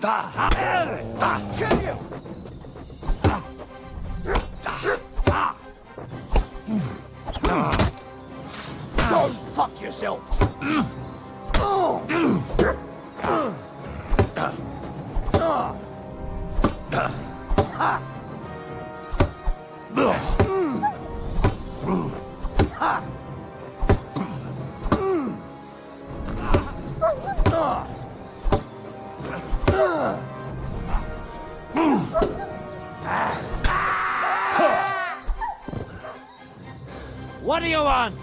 Kill you! Go fuck yourself! What do you want?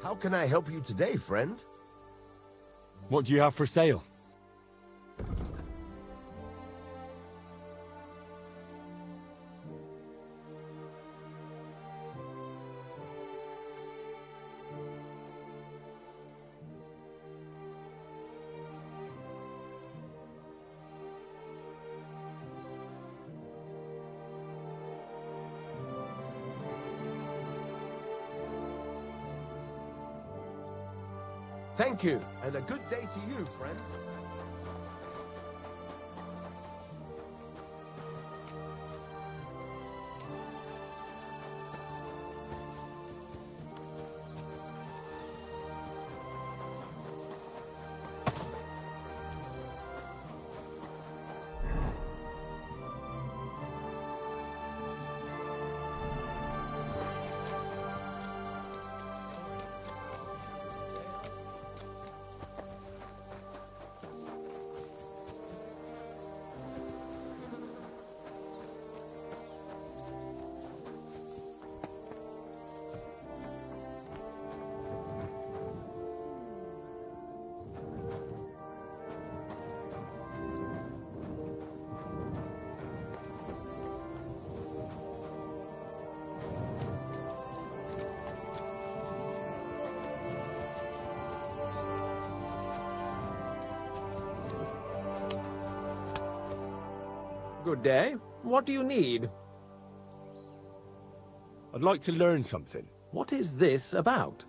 How can I help you today, friend? What do you have for sale? Thank you, and a good day to you, friend. Good day. What do you need? I'd like to learn something. What is this about?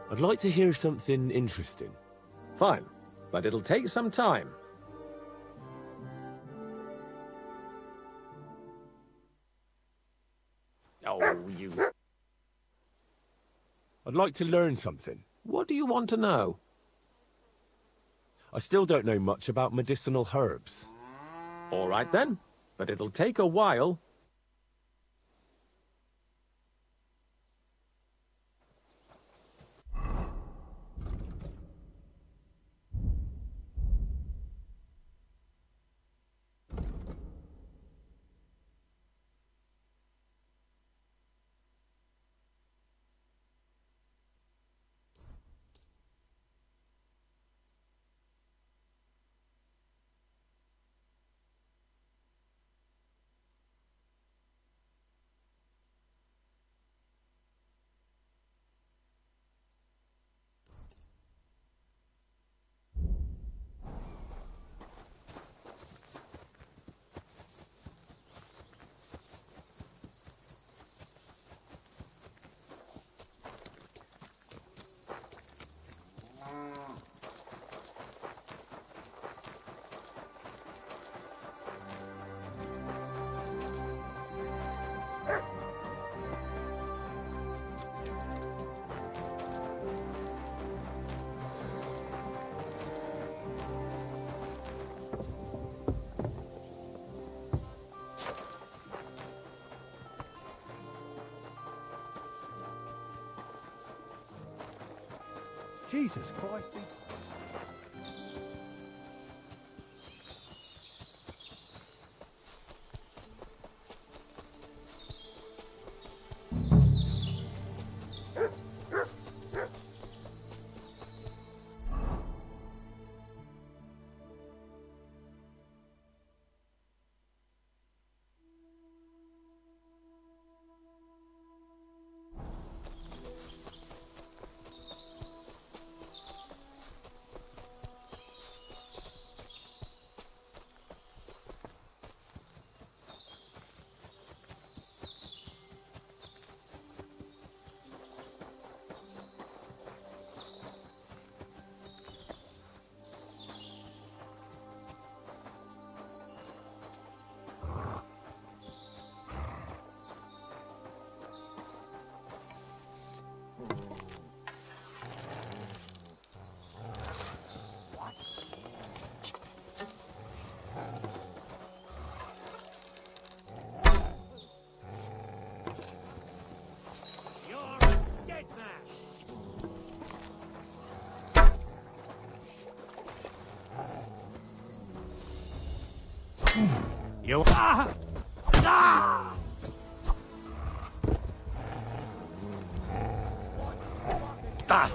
I'd like to hear something interesting. Fine, but it'll take some time. Oh, you... I'd like to learn something. What do you want to know? I still don't know much about medicinal herbs. All right then, but it'll take a while. Jesus Christ. You're a dead man! You... Ah! Ah! Ah!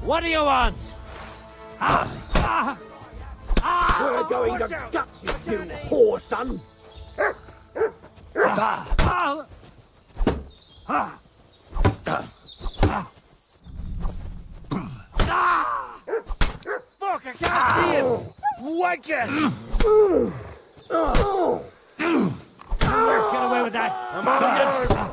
What do you want? Ah! Ah! Ah! We're going to gut you, you poor son! Ah! Ah! Ah! Ah! Fuck, I can't see him! Wanker! Get away with that! I'm out.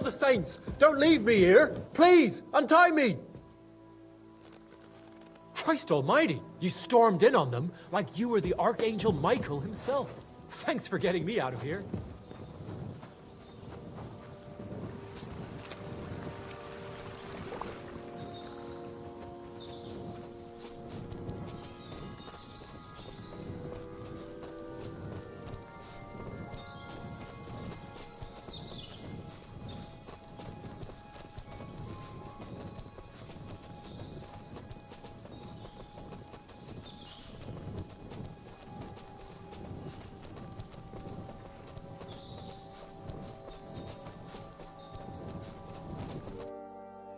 the saints! Don't leave me here! Please, untie me! Christ almighty, you stormed in on them like you were the Archangel Michael himself. Thanks for getting me out of here.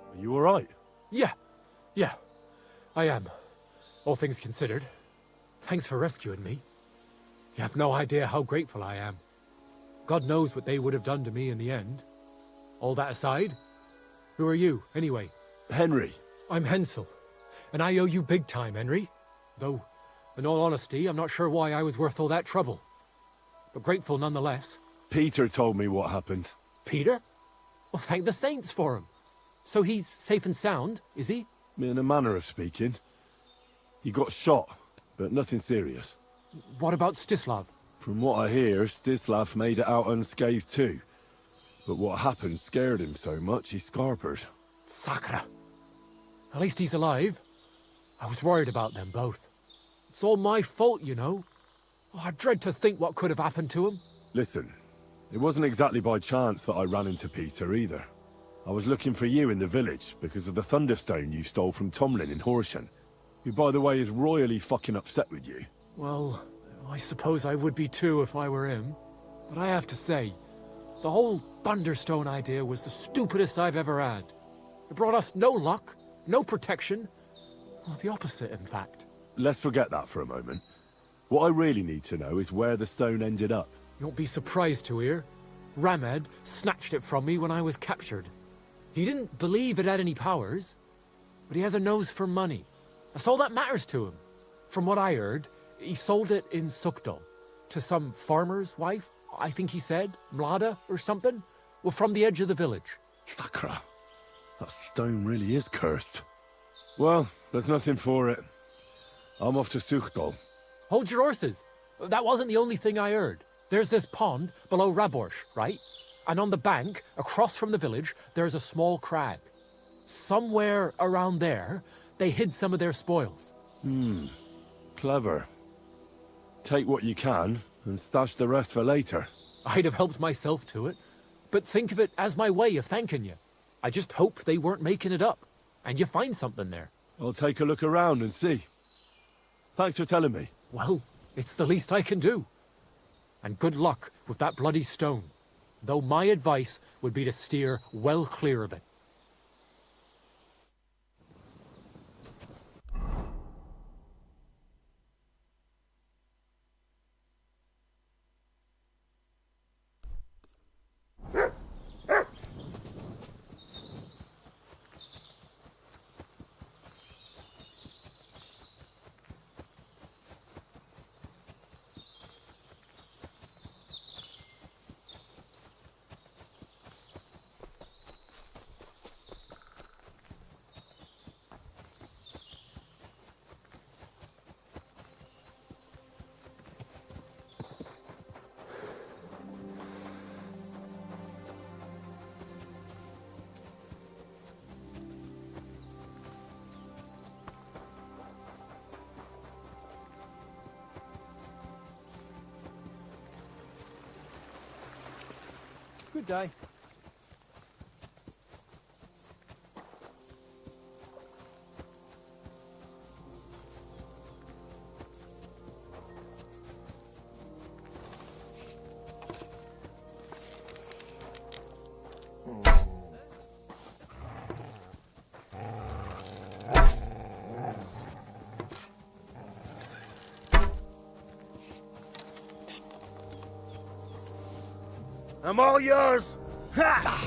Are you alright? Yeah, I am. All things considered. Thanks for rescuing me. You have no idea how grateful I am. God knows what they would have done to me in the end. All that aside, who are you, anyway? Henry. I'm Hensel, and I owe you big time, Henry. Though, in all honesty, I'm not sure why I was worth all that trouble. But grateful nonetheless. Peter told me what happened. Peter? Well, thank the saints for him. So he's safe and sound, is he? In a manner of speaking. He got shot, but nothing serious. What about Stislav? From what I hear, Stislav made it out unscathed too. But what happened scared him so much he scarpered. Sakra. At least he's alive. I was worried about them both. It's all my fault, you know. Oh, I dread to think what could have happened to him. Listen, it wasn't exactly by chance that I ran into Peter either. I was looking for you in the village because of the Thunderstone you stole from Tomlin in Horsham, who by the way is royally fucking upset with you. Well, I suppose I would be too if I were him. But I have to say, the whole Thunderstone idea was the stupidest I've ever had. It brought us no luck, no protection. Well, the opposite, in fact. Let's forget that for a moment. What I really need to know is where the stone ended up. You won't be surprised to hear. Ramed snatched it from me when I was captured. He didn't believe it had any powers, but he has a nose for money. That's all that matters to him. From what I heard, he sold it in Sukdal to some farmer's wife, I think he said, Mlada or something, well, from the edge of the village. Sakra, that stone really is cursed. Well, there's nothing for it. I'm off to Sukdal. Hold your horses. That wasn't the only thing I heard. There's this pond below Raborsh, right? And on the bank, across from the village, there's a small crag. Somewhere around there, they hid some of their spoils. Clever. Take what you can, and stash the rest for later. I'd have helped myself to it, but think of it as my way of thanking you. I just hope they weren't making it up, and you find something there. I'll take a look around and see. Thanks for telling me. Well, it's the least I can do. And good luck with that bloody stone. Though my advice would be to steer well clear of it. Good day. I'm all yours. Ha!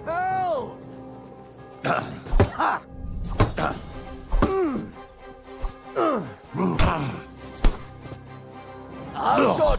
hell? I'll shot.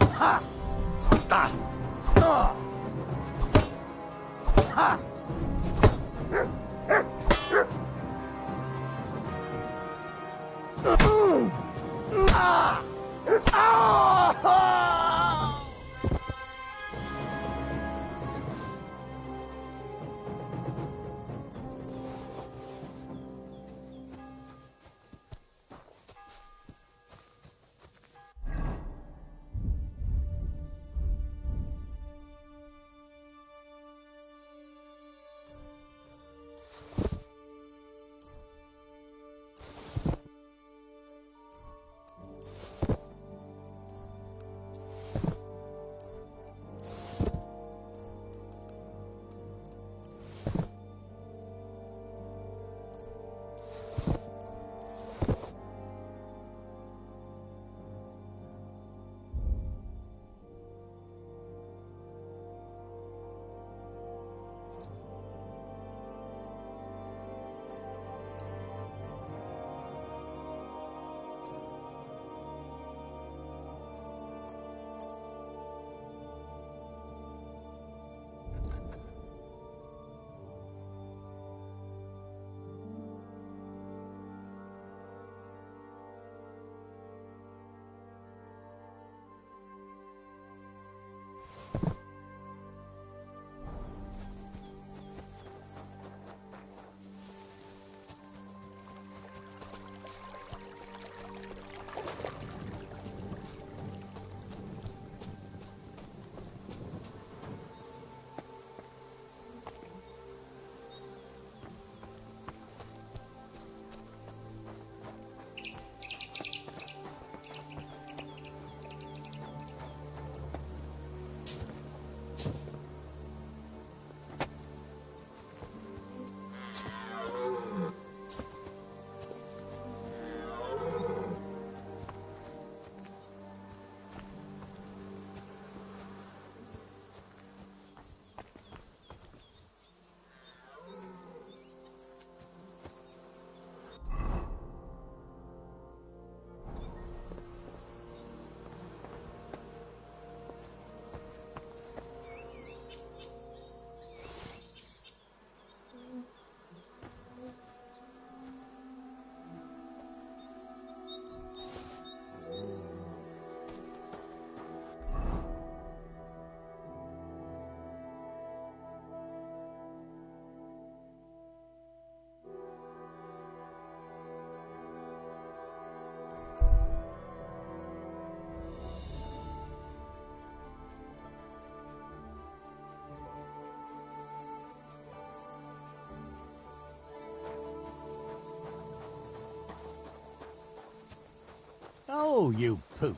Oh, you pooch.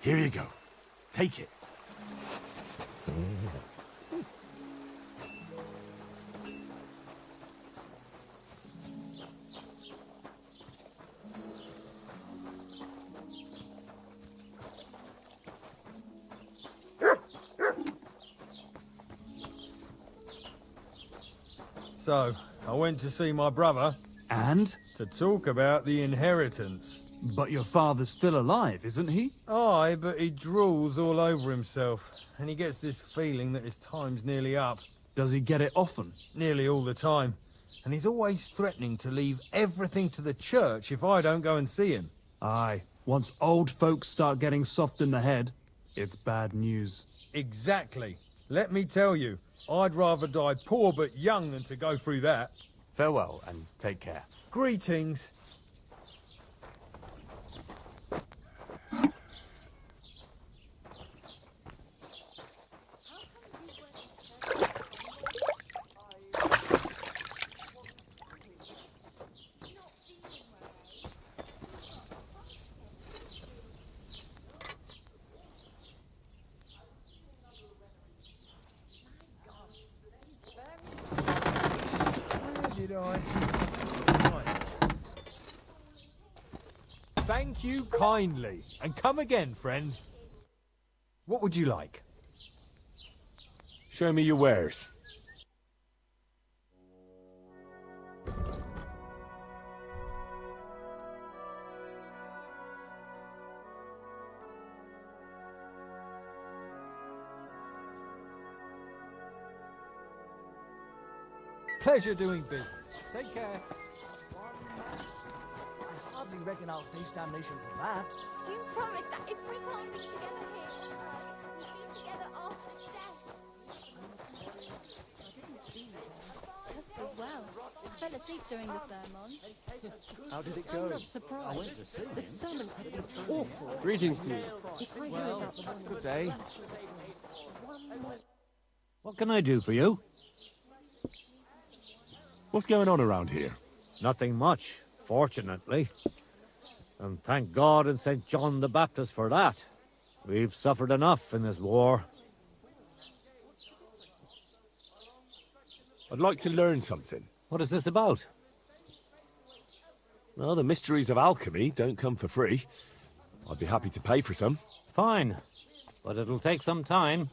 Here you go. Take it. So, I went to see my brother And? to talk about the inheritance. But your father's still alive, isn't he? Aye, but he drools all over himself, and he gets this feeling that his time's nearly up. Does he get it often? Nearly all the time. And he's always threatening to leave everything to the church if I don't go and see him. Aye. Once old folks start getting soft in the head, it's bad news. Exactly. Let me tell you, I'd rather die poor but young than to go through that. Farewell, and take care. Greetings. Thank you kindly, and come again, friend. What would you like? Show me your wares. Pleasure doing business. Take care. I hardly reckon I'll face damnation for that. You promised that if we can't be together here on earth, we'd be together after death. Just as well. Fell asleep during the sermon. How did it go? The sermon had been awful. Greetings to you. Good day. What can I do for you? What's going on around here? Nothing much, fortunately. And thank God and St. John the Baptist for that. We've suffered enough in this war. I'd like to learn something. What is this about? Well, the mysteries of alchemy don't come for free. I'd be happy to pay for some. Fine, but it'll take some time.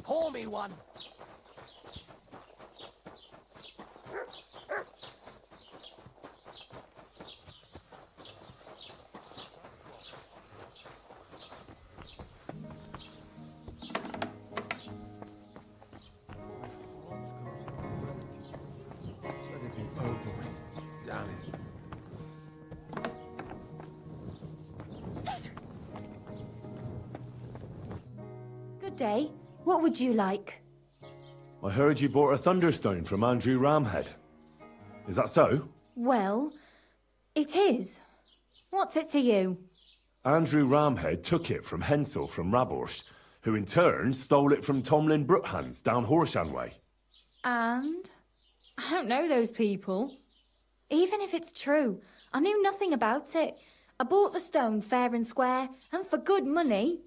Pour me one. Damn it. Good day. What would you like? I heard you bought a thunderstone from Andrew Ramhead. Is that so? Well, it is. What's it to you? Andrew Ramhead took it from Hensel from Warhorse, who in turn stole it from Tomlin Brookhans down Horshan way. And? I don't know those people. Even if it's true, I knew nothing about it. I bought the stone fair and square, and for good money.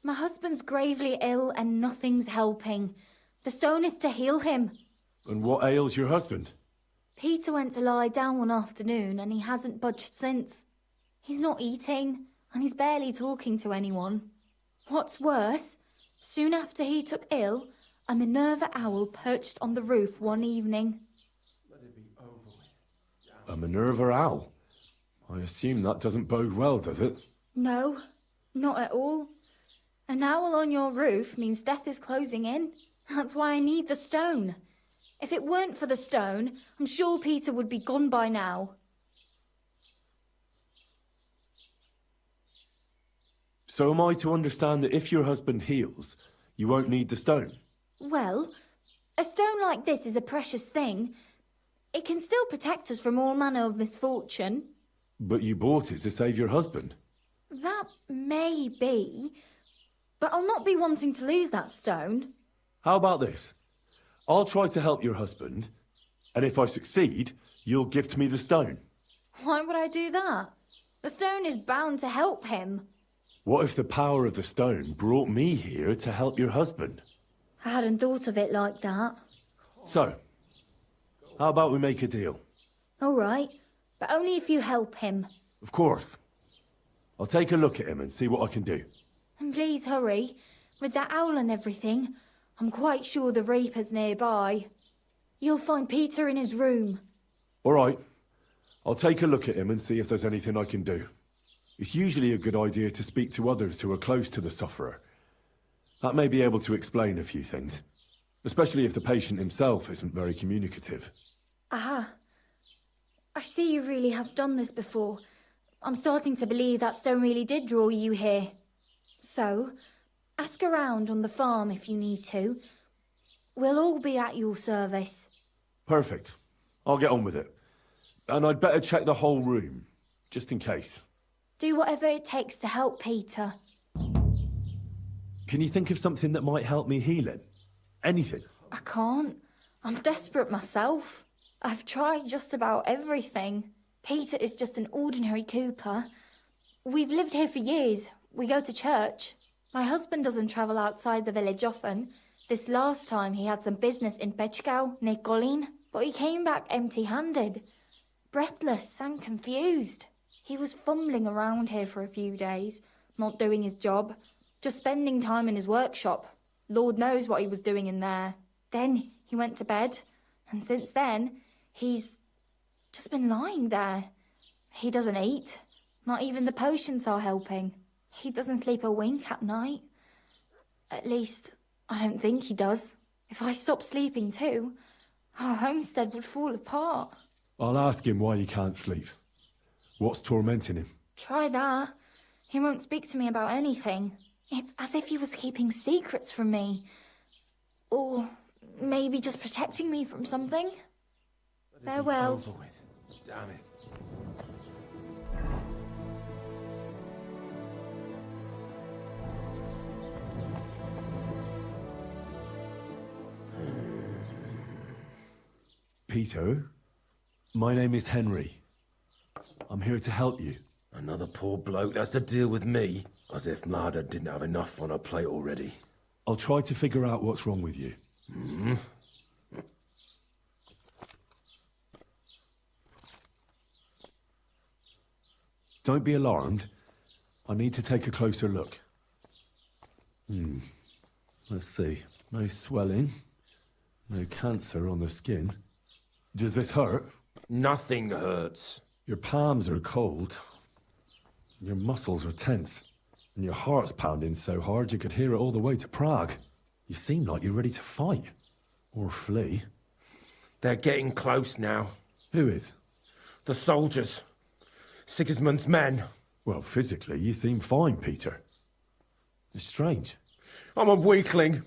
My husband's gravely ill and nothing's helping. The stone is to heal him. And what ails your husband? Peter went to lie down one afternoon and he hasn't budged since. He's not eating and he's barely talking to anyone. What's worse, soon after he took ill, a Minerva owl perched on the roof one evening. A Minerva owl? I assume that doesn't bode well, does it? No, not at all. An owl on your roof means death is closing in. That's why I need the stone. If it weren't for the stone, I'm sure Peter would be gone by now. So am I to understand that if your husband heals, you won't need the stone? Well, a stone like this is a precious thing. It can still protect us from all manner of misfortune. But you bought it to save your husband. That may be, but I'll not be wanting to lose that stone. How about this? I'll try to help your husband, and if I succeed, you'll gift me the stone. Why would I do that? The stone is bound to help him. What if the power of the stone brought me here to help your husband? I hadn't thought of it like that. So, how about we make a deal? All right, but only if you help him. Of course. I'll take a look at him and see what I can do. And please hurry. With that owl and everything, I'm quite sure the Reaper's nearby. You'll find Peter in his room. All right. I'll take a look at him and see if there's anything I can do. It's usually a good idea to speak to others who are close to the sufferer. That may be able to explain a few things, especially if the patient himself isn't very communicative. Aha. I see you really have done this before. I'm starting to believe that stone really did draw you here. So, ask around on the farm if you need to. We'll all be at your service. Perfect. I'll get on with it. And I'd better check the whole room, just in case. Do whatever it takes to help Peter. Can you think of something that might help me heal him? Anything? I can't. I'm desperate myself. I've tried just about everything. Peter is just an ordinary cooper. We've lived here for years. We go to church. My husband doesn't travel outside the village often. This last time he had some business in Pechkow, near Kolin, but he came back empty-handed. breathless and confused. He was fumbling around here for a few days, not doing his job, just spending time in his workshop. Lord knows what he was doing in there. Then he went to bed, and since then, he's just been lying there. He doesn't eat. Not even the potions are helping. He doesn't sleep a wink at night. At least, I don't think he does. If I stopped sleeping too, our homestead would fall apart. I'll ask him why he can't sleep. What's tormenting him? Try that. He won't speak to me about anything. It's as if he was keeping secrets from me. Or maybe just protecting me from something. Farewell. Over with. Damn it. Peter, my name is Henry. I'm here to help you. Another poor bloke that's to deal with me. As if Mlada didn't have enough on her plate already. I'll try to figure out what's wrong with you. Don't be alarmed. I need to take a closer look. Let's see. No swelling. No cancer on the skin. Does this hurt? Nothing hurts. Your palms are cold. Your muscles are tense. And your heart's pounding so hard you could hear it all the way to Prague. You seem like you're ready to fight. Or flee. They're getting close now. Who is? The soldiers. Sigismund's men. Well, physically, you seem fine, Peter. It's strange. I'm a weakling.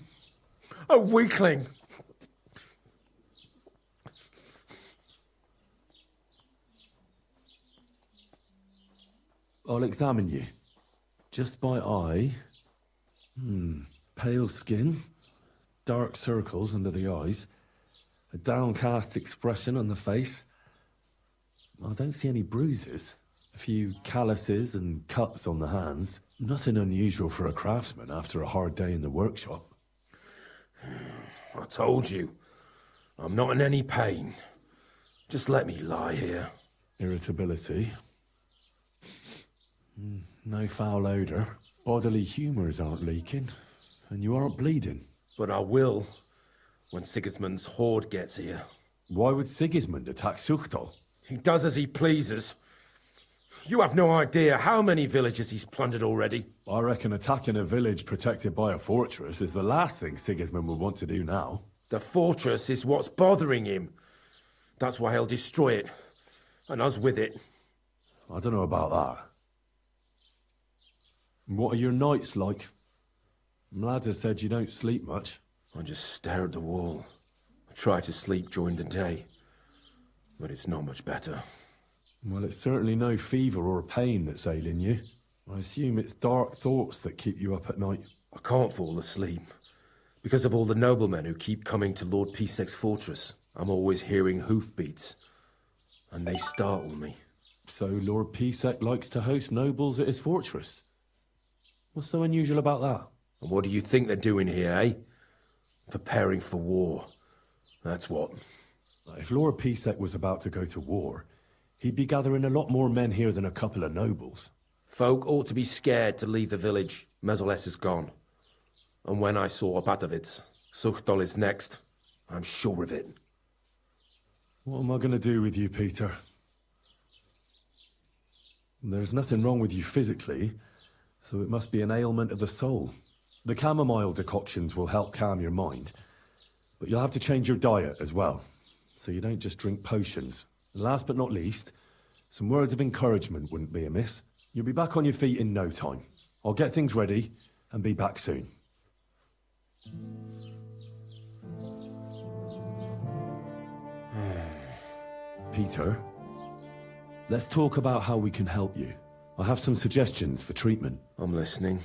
A weakling. I'll examine you. Just by eye. Pale skin. Dark circles under the eyes. A downcast expression on the face. I don't see any bruises. A few calluses and cuts on the hands. Nothing unusual for a craftsman after a hard day in the workshop. I told you. I'm not in any pain. Just let me lie here. Irritability. No foul odour. Bodily humours aren't leaking. And you aren't bleeding. But I will, when Sigismund's horde gets here. Why would Sigismund attack Suchtal? He does as he pleases. You have no idea how many villages he's plundered already. I reckon attacking a village protected by a fortress is the last thing Sigismund would want to do now. The fortress is what's bothering him. That's why he'll destroy it. And us with it. I don't know about that. What are your nights like? Mlada said you don't sleep much. I just stare at the wall. I try to sleep during the day. But it's not much better. Well, it's certainly no fever or pain that's ailing you. I assume it's dark thoughts that keep you up at night. I can't fall asleep. Because of all the noblemen who keep coming to Lord Pisek's fortress. I'm always hearing hoofbeats. And they startle me. So Lord Pisek likes to host nobles at his fortress? What's so unusual about that? And what do you think they're doing here, eh? Preparing for war. That's what. If Lord Pisek was about to go to war, he'd be gathering a lot more men here than a couple of nobles. Folk ought to be scared to leave the village. Mezoles is gone. And when I saw Opatovitz, Suchtol is next. I'm sure of it. What am I going to do with you, Peter? There's nothing wrong with you physically, so it must be an ailment of the soul. The chamomile decoctions will help calm your mind, but you'll have to change your diet as well, so you don't just drink potions. And last but not least, some words of encouragement wouldn't be amiss. You'll be back on your feet in no time. I'll get things ready and be back soon. Peter, let's talk about how we can help you. I have some suggestions for treatment. I'm listening.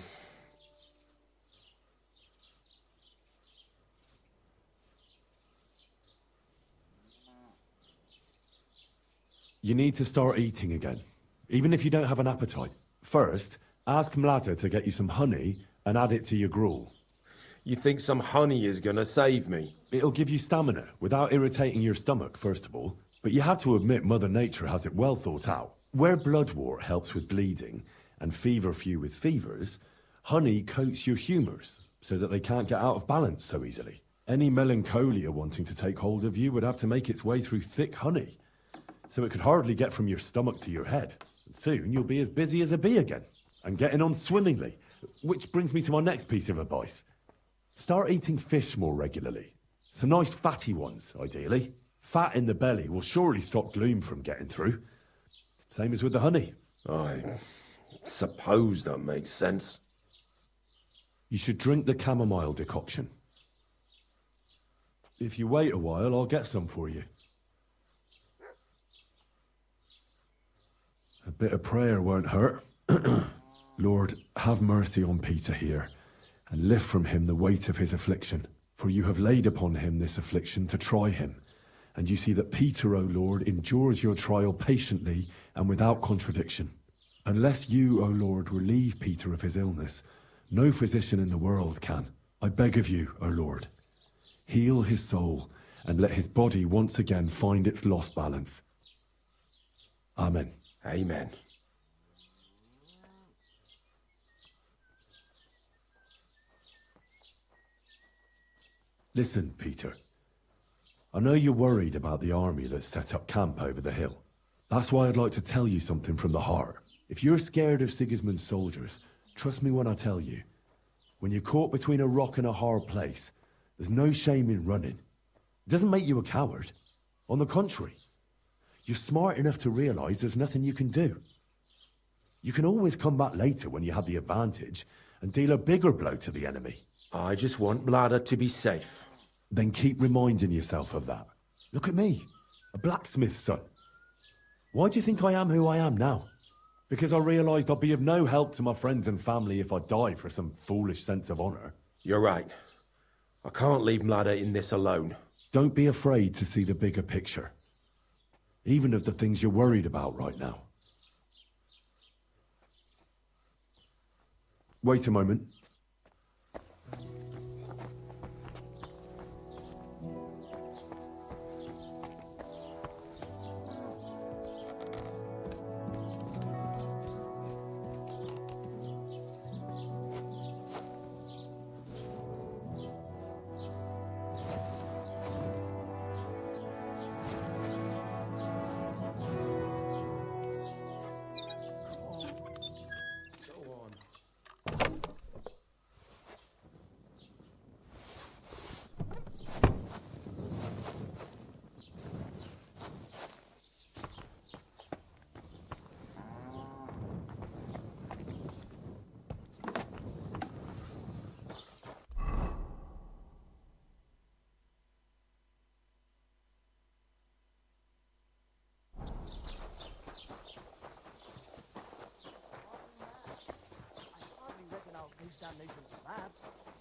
You need to start eating again, even if you don't have an appetite. First, ask Mlada to get you some honey and add it to your gruel. You think some honey is gonna save me? It'll give you stamina without irritating your stomach, first of all. But you have to admit Mother Nature has it well thought out. Where bloodwort helps with bleeding and feverfew with fevers, honey coats your humours so that they can't get out of balance so easily. Any melancholia wanting to take hold of you would have to make its way through thick honey, so it could hardly get from your stomach to your head. And soon you'll be as busy as a bee again, and getting on swimmingly. Which brings me to my next piece of advice. Start eating fish more regularly. Some nice fatty ones, ideally. Fat in the belly will surely stop gloom from getting through. Same as with the honey. I suppose that makes sense. You should drink the chamomile decoction. If you wait a while, I'll get some for you. A bit of prayer won't hurt. Lord, have mercy on Peter here, and lift from him the weight of his affliction. For you have laid upon him this affliction to try him. And you see that Peter, O Lord, endures your trial patiently and without contradiction. Unless you, O Lord, relieve Peter of his illness, no physician in the world can. I beg of you, O Lord, heal his soul and let his body once again find its lost balance. Amen. Amen. Listen, Peter. I know you're worried about the army that's set up camp over the hill. That's why I'd like to tell you something from the heart. If you're scared of Sigismund's soldiers, trust me when I tell you. When you're caught between a rock and a hard place, there's no shame in running. It doesn't make you a coward. On the contrary, you're smart enough to realize there's nothing you can do. You can always come back later when you have the advantage and deal a bigger blow to the enemy. I just want Bladder to be safe. Then keep reminding yourself of that. Look at me, a blacksmith's son. Why do you think I am who I am now? Because I realised I'll be of no help to my friends and family if I die for some foolish sense of honour. You're right. I can't leave Bladder in this alone. Don't be afraid to see the bigger picture. Even of the things you're worried about right now. Wait a moment.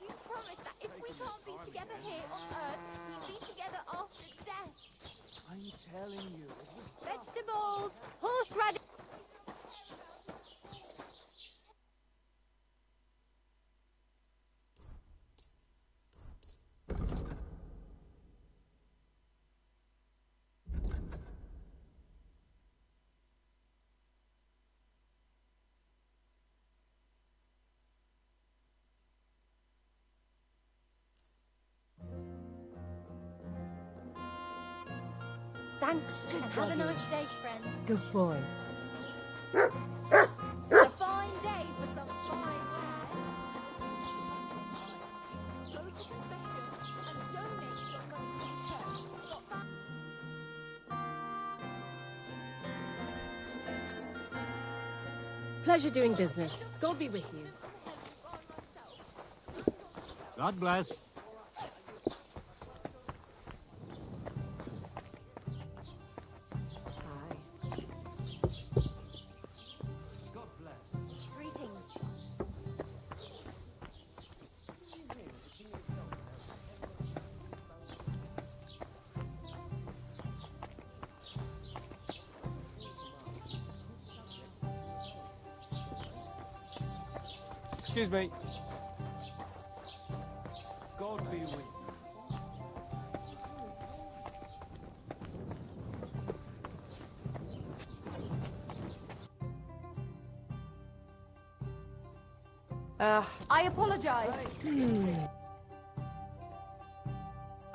You promised that if we can't be together here on Earth, we'd be together after death. I'm telling you. Vegetables, horseradish. Thanks, and have a nice day, friend. Good boy. A fine day for some fine wear. Go to confession and donate some money to the church. Got that? Pleasure doing business. God be with you. God bless. Greetings. Excuse me. God be with you. I apologize.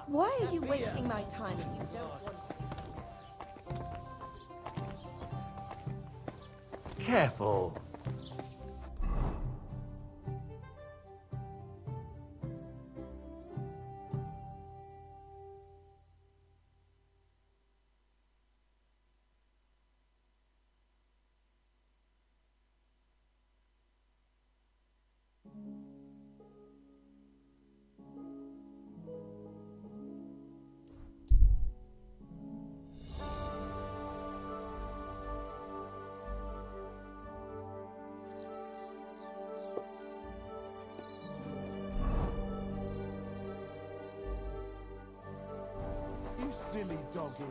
Why are you wasting my time if you don't want Careful. You silly doggy.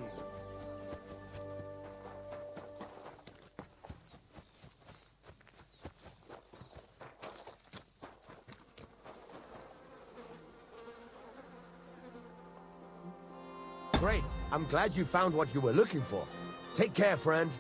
Great. I'm glad you found what you were looking for. Take care, friend.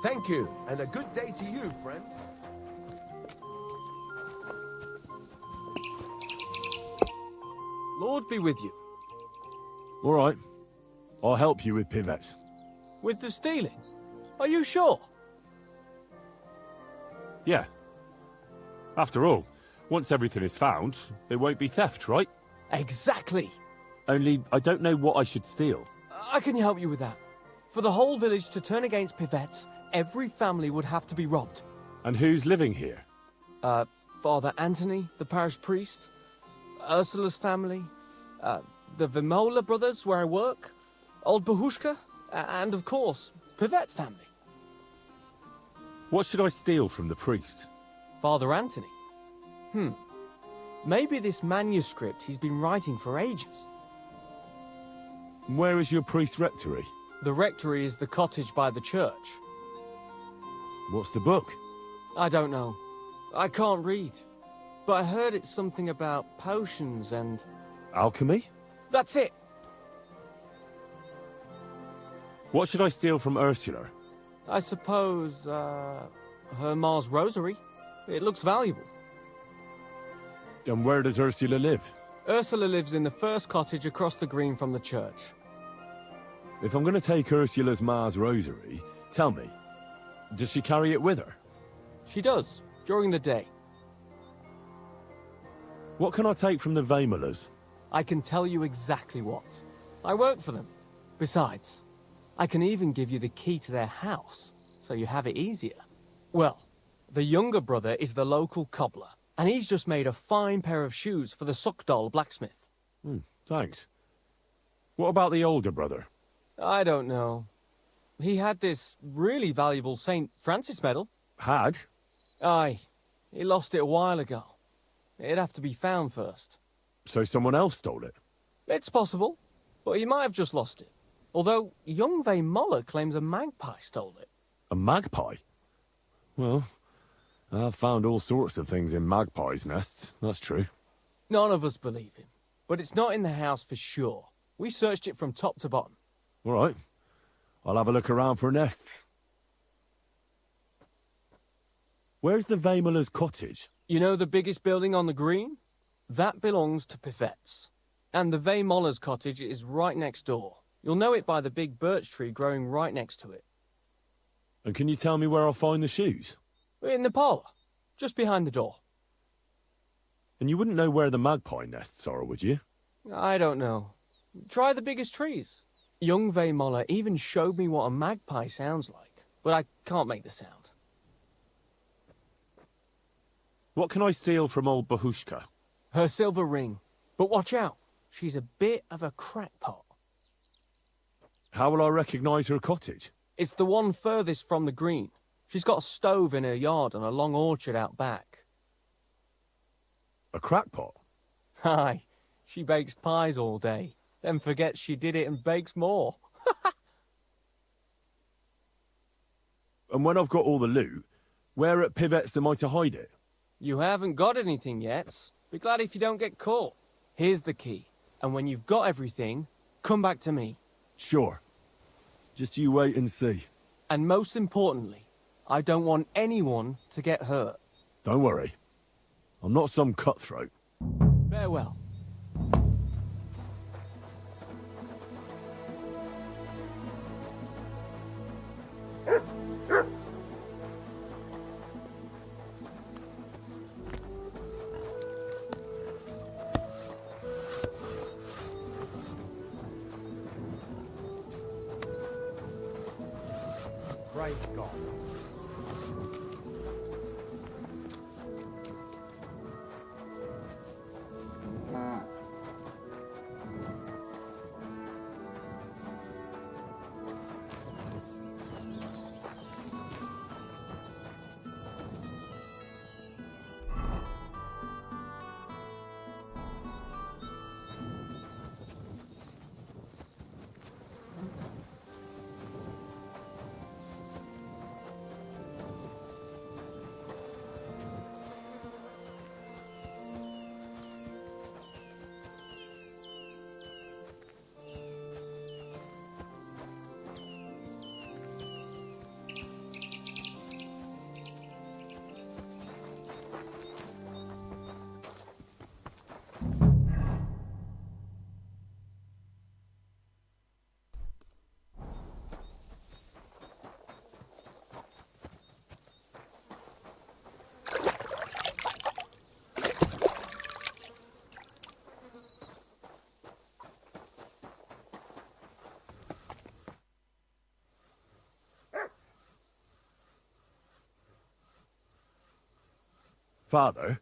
Thank you, and a good day to you, friend. Lord be with you. All right. I'll help you with pivettes. With the stealing? Are you sure? Yeah. After all, once everything is found, it won't be theft, right? Exactly. Only, I don't know what I should steal. I can help you with that. For the whole village to turn against pivettes, every family would have to be robbed. And who's living here? Father Anthony, the parish priest, Ursula's family, the Vimola brothers where I work, old Bahushka, and of course, Pivette's family. What should I steal from the priest? Father Anthony? Maybe this manuscript he's been writing for ages. Where is your priest rectory? The rectory is the cottage by the church. What's the book? I don't know. I can't read. But I heard it's something about potions and... Alchemy? That's it! What should I steal from Ursula? I suppose, her Ma's rosary. It looks valuable. And where does Ursula live? Ursula lives in the first cottage across the green from the church. If I'm going to take Ursula's Ma's rosary, tell me, does she carry it with her? She does, during the day. What can I take from the Vamolas? I can tell you exactly what. I work for them. Besides, I can even give you the key to their house, so you have it easier. Well, the younger brother is the local cobbler, and he's just made a fine pair of shoes for the Suckdoll blacksmith. Thanks. What about the older brother? I don't know. He had this really valuable St. Francis medal. Had? Aye. He lost it a while ago. It'd have to be found first. So someone else stole it? It's possible, but he might have just lost it. Although young Moller claims a magpie stole it. A magpie? Well, I've found all sorts of things in magpies' nests, that's true. None of us believe him, but it's not in the house for sure. We searched it from top to bottom. All right. I'll have a look around for nests. Where's the Vamola's cottage? You know the biggest building on the green? That belongs to Pivette's. And the Vaymoller's cottage is right next door. You'll know it by the big birch tree growing right next to it. And can you tell me where I'll find the shoes? In the parlour, just behind the door. And you wouldn't know where the magpie nests are, would you? I don't know. Try the biggest trees. Young Vaymoller even showed me what a magpie sounds like, but I can't make the sound. What can I steal from old Bahushka? Her silver ring. But watch out, she's a bit of a crackpot. How will I recognise her cottage? It's the one furthest from the green. She's got a stove in her yard and a long orchard out back. A crackpot? Aye, she bakes pies all day, then forgets she did it and bakes more. And when I've got all the loot, where at Pivet's am I to hide it? You haven't got anything yet. Be glad if you don't get caught. Here's the key, and when you've got everything, come back to me. Sure. Just you wait and see. And most importantly, I don't want anyone to get hurt. Don't worry. I'm not some cutthroat. Farewell. Praise God. Father,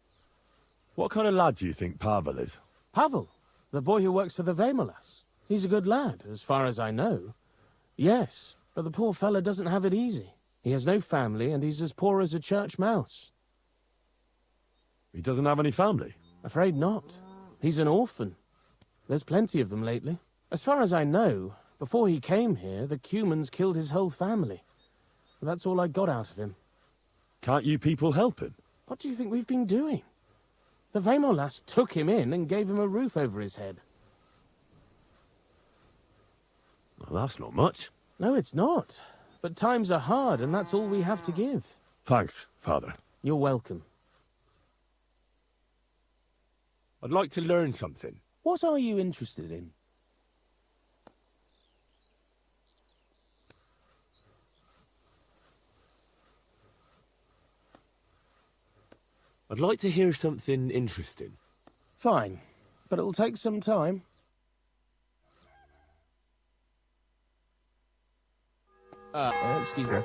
what kind of lad do you think Pavel is? Pavel, the boy who works for the Vemolas. He's a good lad, as far as I know. Yes, but the poor fella doesn't have it easy. He has no family, and he's as poor as a church mouse. He doesn't have any family? Afraid not. He's an orphan. There's plenty of them lately. As far as I know, before he came here, the Cumans killed his whole family. That's all I got out of him. Can't you people help him? What do you think we've been doing? The Vemolas took him in and gave him a roof over his head. Well, that's not much. No, it's not. But times are hard, and that's all we have to give. Thanks, Father. You're welcome. I'd like to learn something. What are you interested in? I'd like to hear something interesting. Fine, but it'll take some time. Excuse me.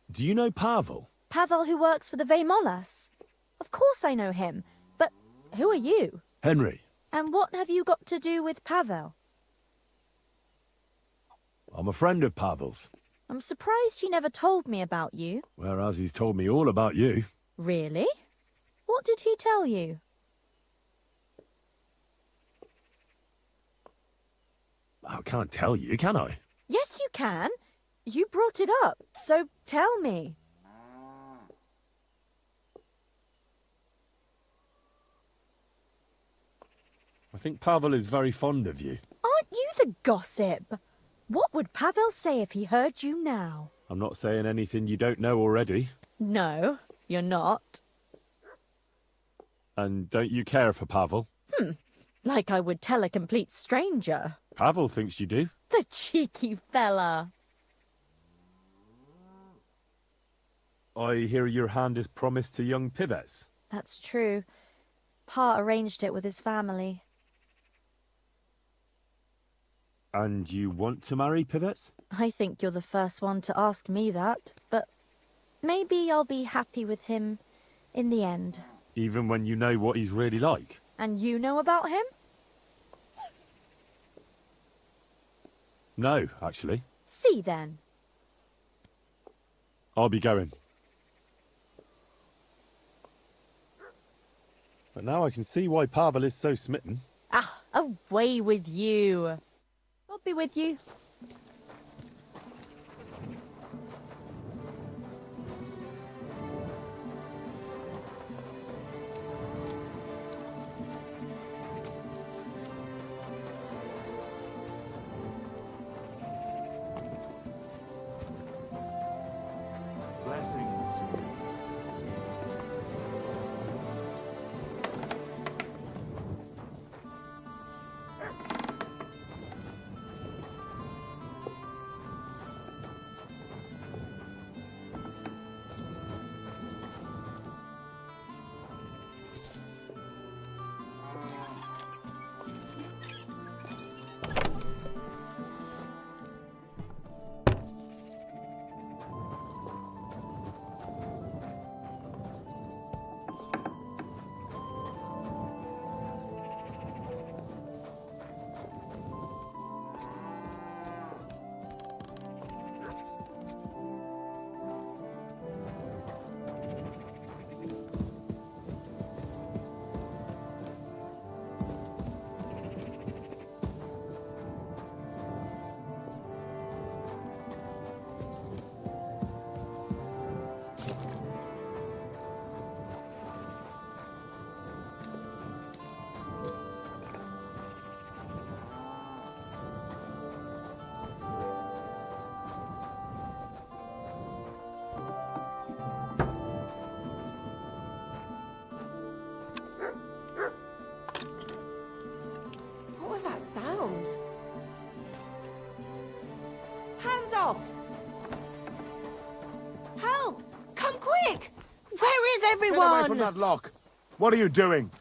Do you know Pavel? Pavel who works for the Vemolas? Of course I know him, but who are you? Henry. And what have you got to do with Pavel? I'm a friend of Pavel's. I'm surprised he never told me about you. Whereas he's told me all about you. Really? What did he tell you? I can't tell you, can I? Yes, you can. You brought it up, so tell me. I think Pavel is very fond of you. Aren't you the gossip? What would Pavel say if he heard you now? I'm not saying anything you don't know already. No, you're not. And don't you care for Pavel? Like I would tell a complete stranger. Pavel thinks you do. The cheeky fella. I hear your hand is promised to young Pivets. That's true. Pa arranged it with his family. And you want to marry Pivets? I think you're the first one to ask me that, but maybe I'll be happy with him in the end. Even when you know what he's really like? And you know about him? No, actually. See then. I'll be going. But now I can see why Pavel is so smitten. Ah, away with you. I'll be with you. Blessings to you. What was that sound? Hands off! Help! Come quick! Where is everyone? Get away from that lock! What are you doing?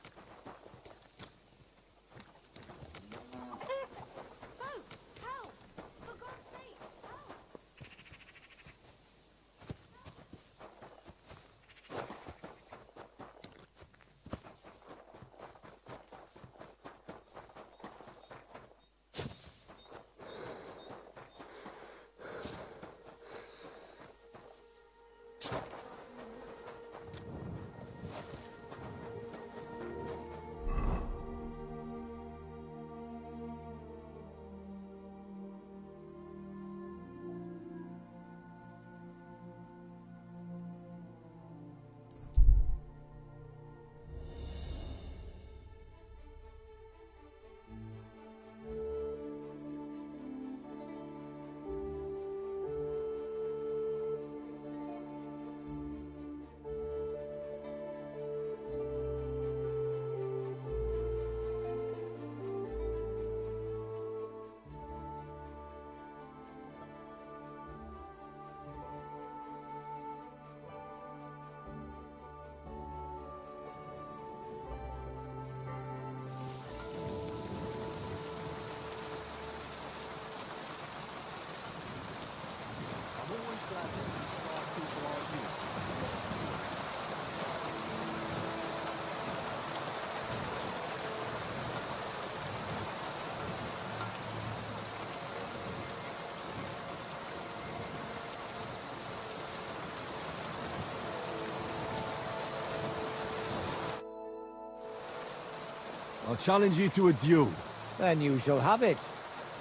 I'll challenge you to a duel. Then you shall have it.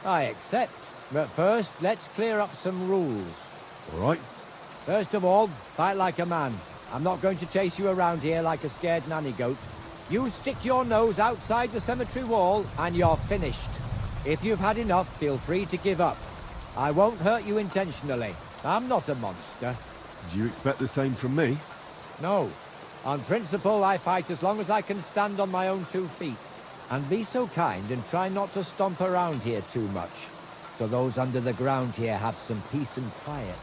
I accept. But first, let's clear up some rules. All right. First of all, fight like a man. I'm not going to chase you around here like a scared nanny goat. You stick your nose outside the cemetery wall, and you're finished. If you've had enough, feel free to give up. I won't hurt you intentionally. I'm not a monster. Do you expect the same from me? No. On principle, I fight as long as I can stand on my own 2 feet. And be so kind and try not to stomp around here too much, so those under the ground here have some peace and quiet.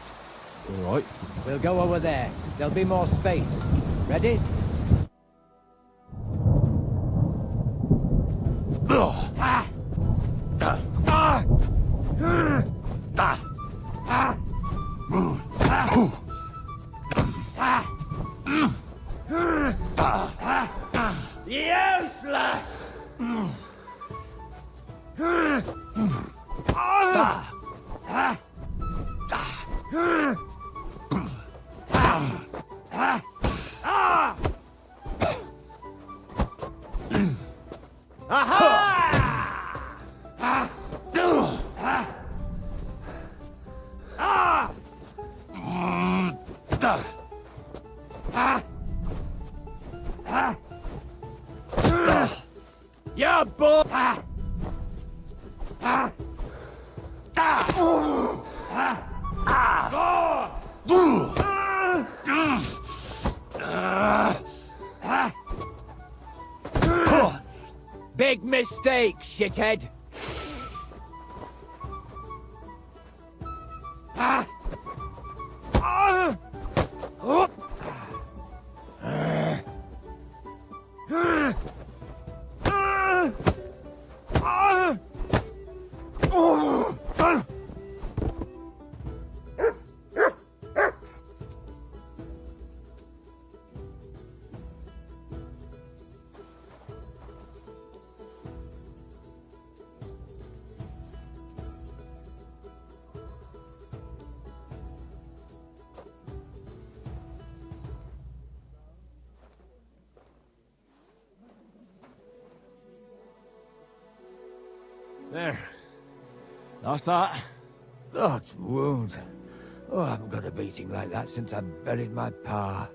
All right. We'll go over there. There'll be more space. Ready? Useless! Yeah, boy! Big mistake, shithead! There. That's that. That wound. Oh, I haven't got a beating like that since I buried my pa.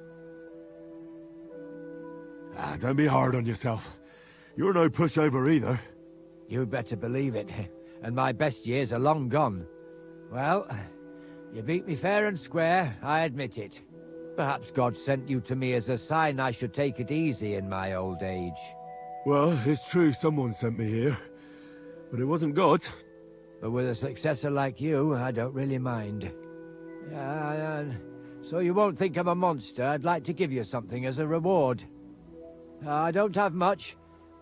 Don't be hard on yourself. You're no pushover either. You'd better believe it. And my best years are long gone. Well, you beat me fair and square, I admit it. Perhaps God sent you to me as a sign I should take it easy in my old age. Well, it's true someone sent me here. But it wasn't God. But with a successor like you, I don't really mind. So you won't think I'm a monster, I'd like to give you something as a reward. I don't have much,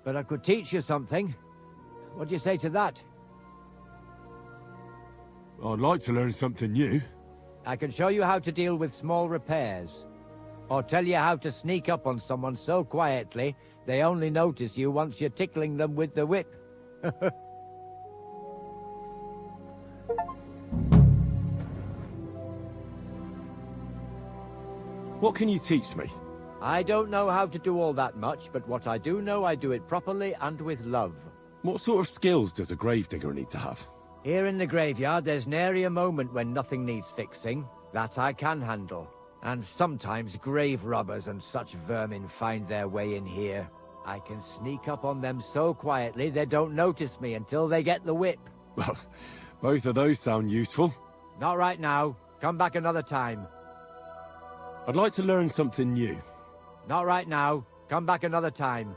but I could teach you something. What do you say to that? I'd like to learn something new. I can show you how to deal with small repairs. Or tell you how to sneak up on someone so quietly, they only notice you once you're tickling them with the whip. What can you teach me? I don't know how to do all that much, but what I do know, I do it properly and with love. What sort of skills does a gravedigger need to have? Here in the graveyard, there's nary a moment when nothing needs fixing. That I can handle. And sometimes grave robbers and such vermin find their way in here. I can sneak up on them so quietly they don't notice me until they get the whip. Well, both of those sound useful. Not right now. Come back another time. I'd like to learn something new. Not right now. Come back another time.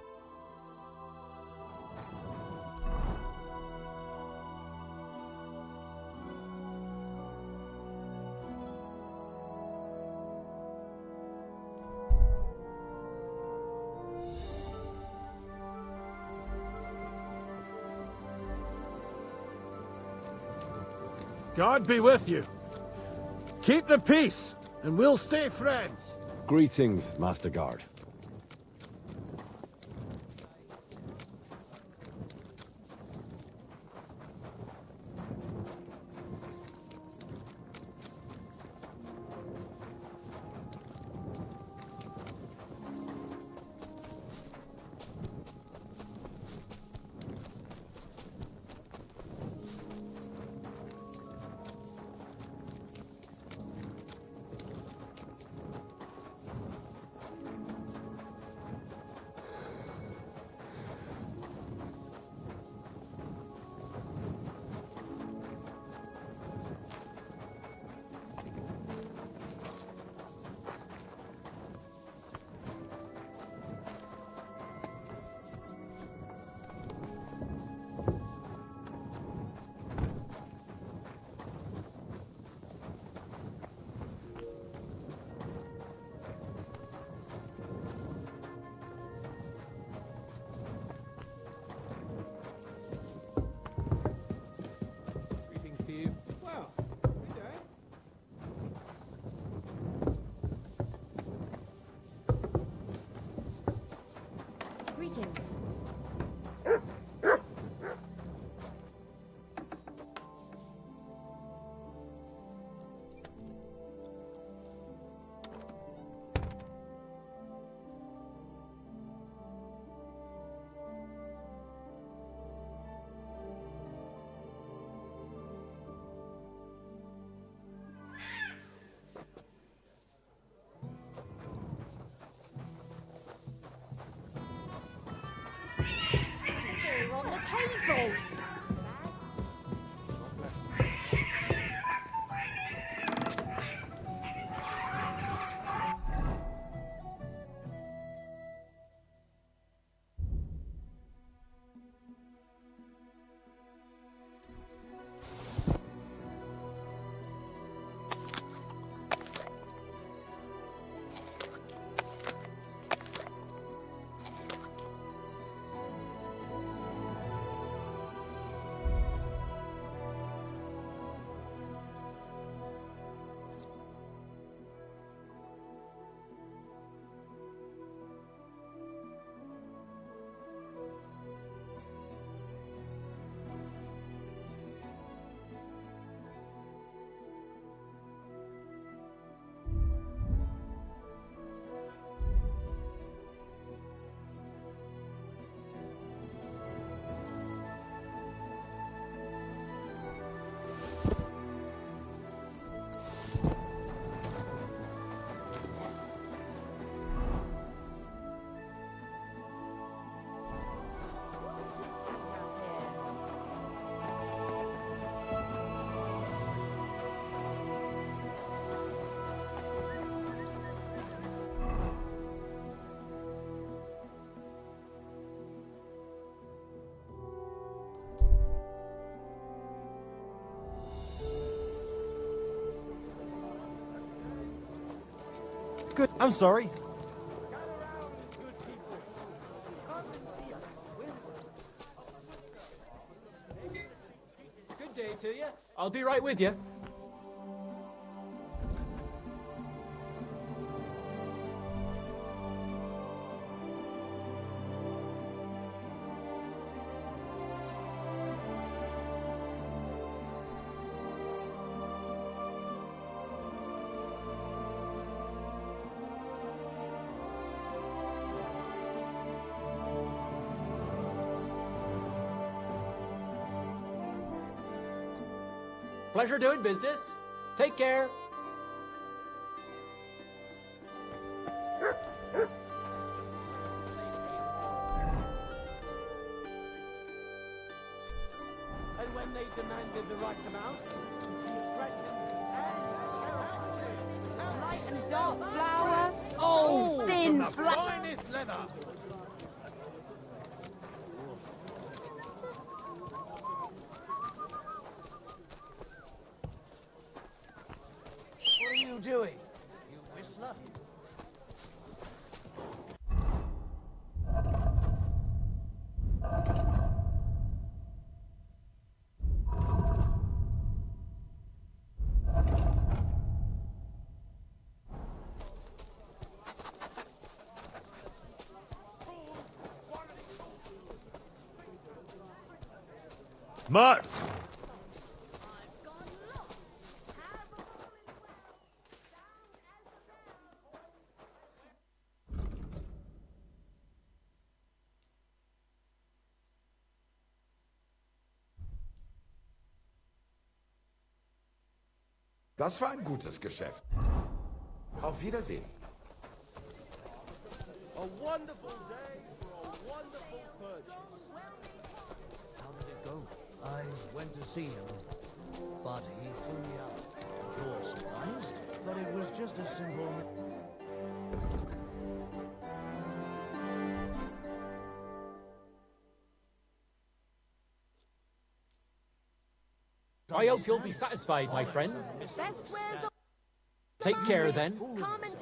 God be with you. Keep the peace, and we'll stay friends. Greetings, Master Guard. good. I'm sorry. Good day to you. I'll be right with you. Pleasure doing business. Take care. And when they demanded the right amount, Light and dark flour. Oh, thin flour. Finest leather. What are you doing, you whistler? Mutt! Das war ein gutes Geschäft. Auf Wiedersehen. A wonderful day for a wonderful purchase. How did it go? I went to see him, but he threw me out. You were surprised, but it was just a simple... I hope you'll be satisfied, my friend. Take care then,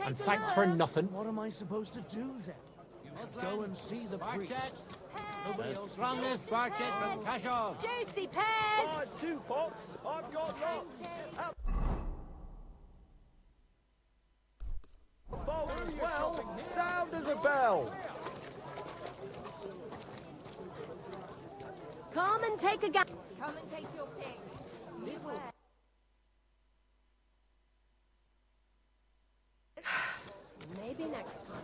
and thanks for nothing. What am I supposed to do then? You should go and see the priest. Nobody else strongest Barchet from Kashov. Juicy pears. 2 pots. I've got lots. Bowl as well. Sound as a bell. Come and take a gap. Come and take your pick. Maybe next time.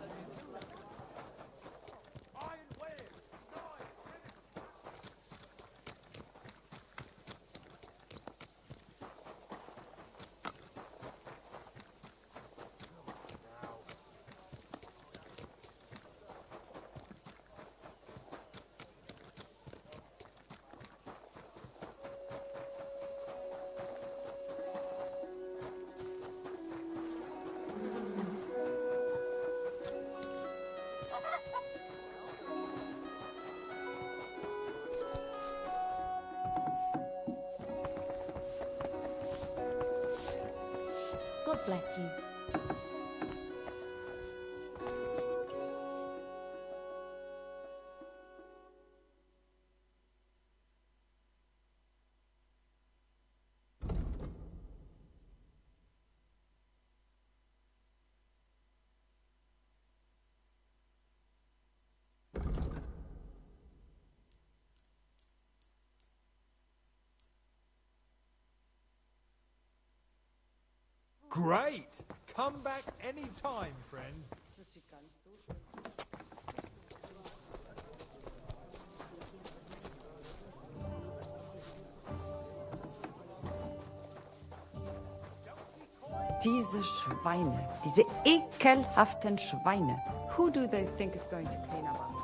God bless you. Great! Come back any time, friend. Diese Schweine, diese ekelhaften Schweine. Who do they think is going to clean up after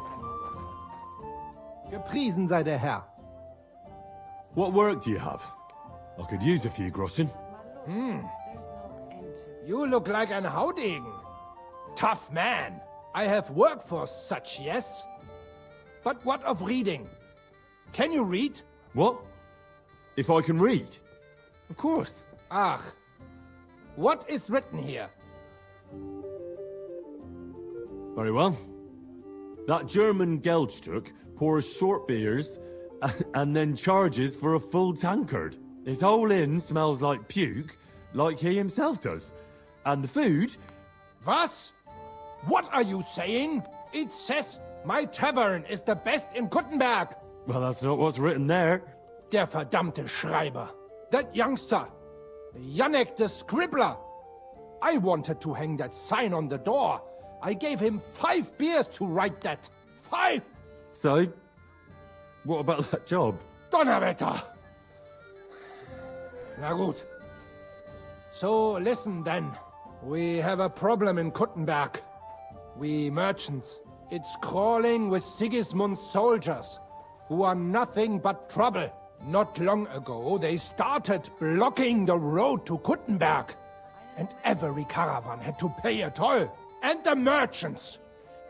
them? Gepriesen sei der Herr. What work do you have? I could use a few groschen. You look like an Haudegen. Tough man. I have work for such, yes? But what of reading? Can you read? What? If I can read? Of course. Ach. What is written here? Very well. That German Geldstruck pours short beers and then charges for a full tankard. His whole inn smells like puke, like he himself does. And the food... Was? What are you saying? It says my tavern is the best in Kuttenberg. Well, that's not what's written there. Der verdammte Schreiber. That youngster. Janek the scribbler. I wanted to hang that sign on the door. I gave him 5 beers to write that. 5! So, what about that job? Donnerwetter! Na gut. So, listen then. We have a problem in Kuttenberg. We merchants. It's crawling with Sigismund's soldiers, who are nothing but trouble. Not long ago, they started blocking the road to Kuttenberg. And every caravan had to pay a toll. And the merchants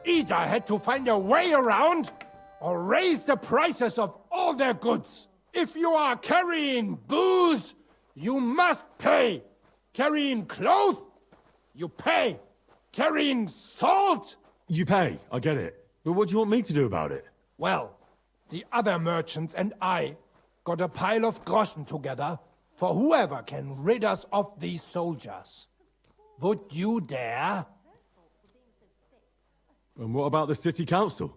either had to find a way around or raise the prices of all their goods. If you are carrying booze, you must pay. Carrying clothes, you pay. Carrying salt, You pay, I get it. But what do you want me to do about it? well, the other merchants and I got a pile of groschen together for whoever can rid us of these soldiers. Would you dare? And what about the city council?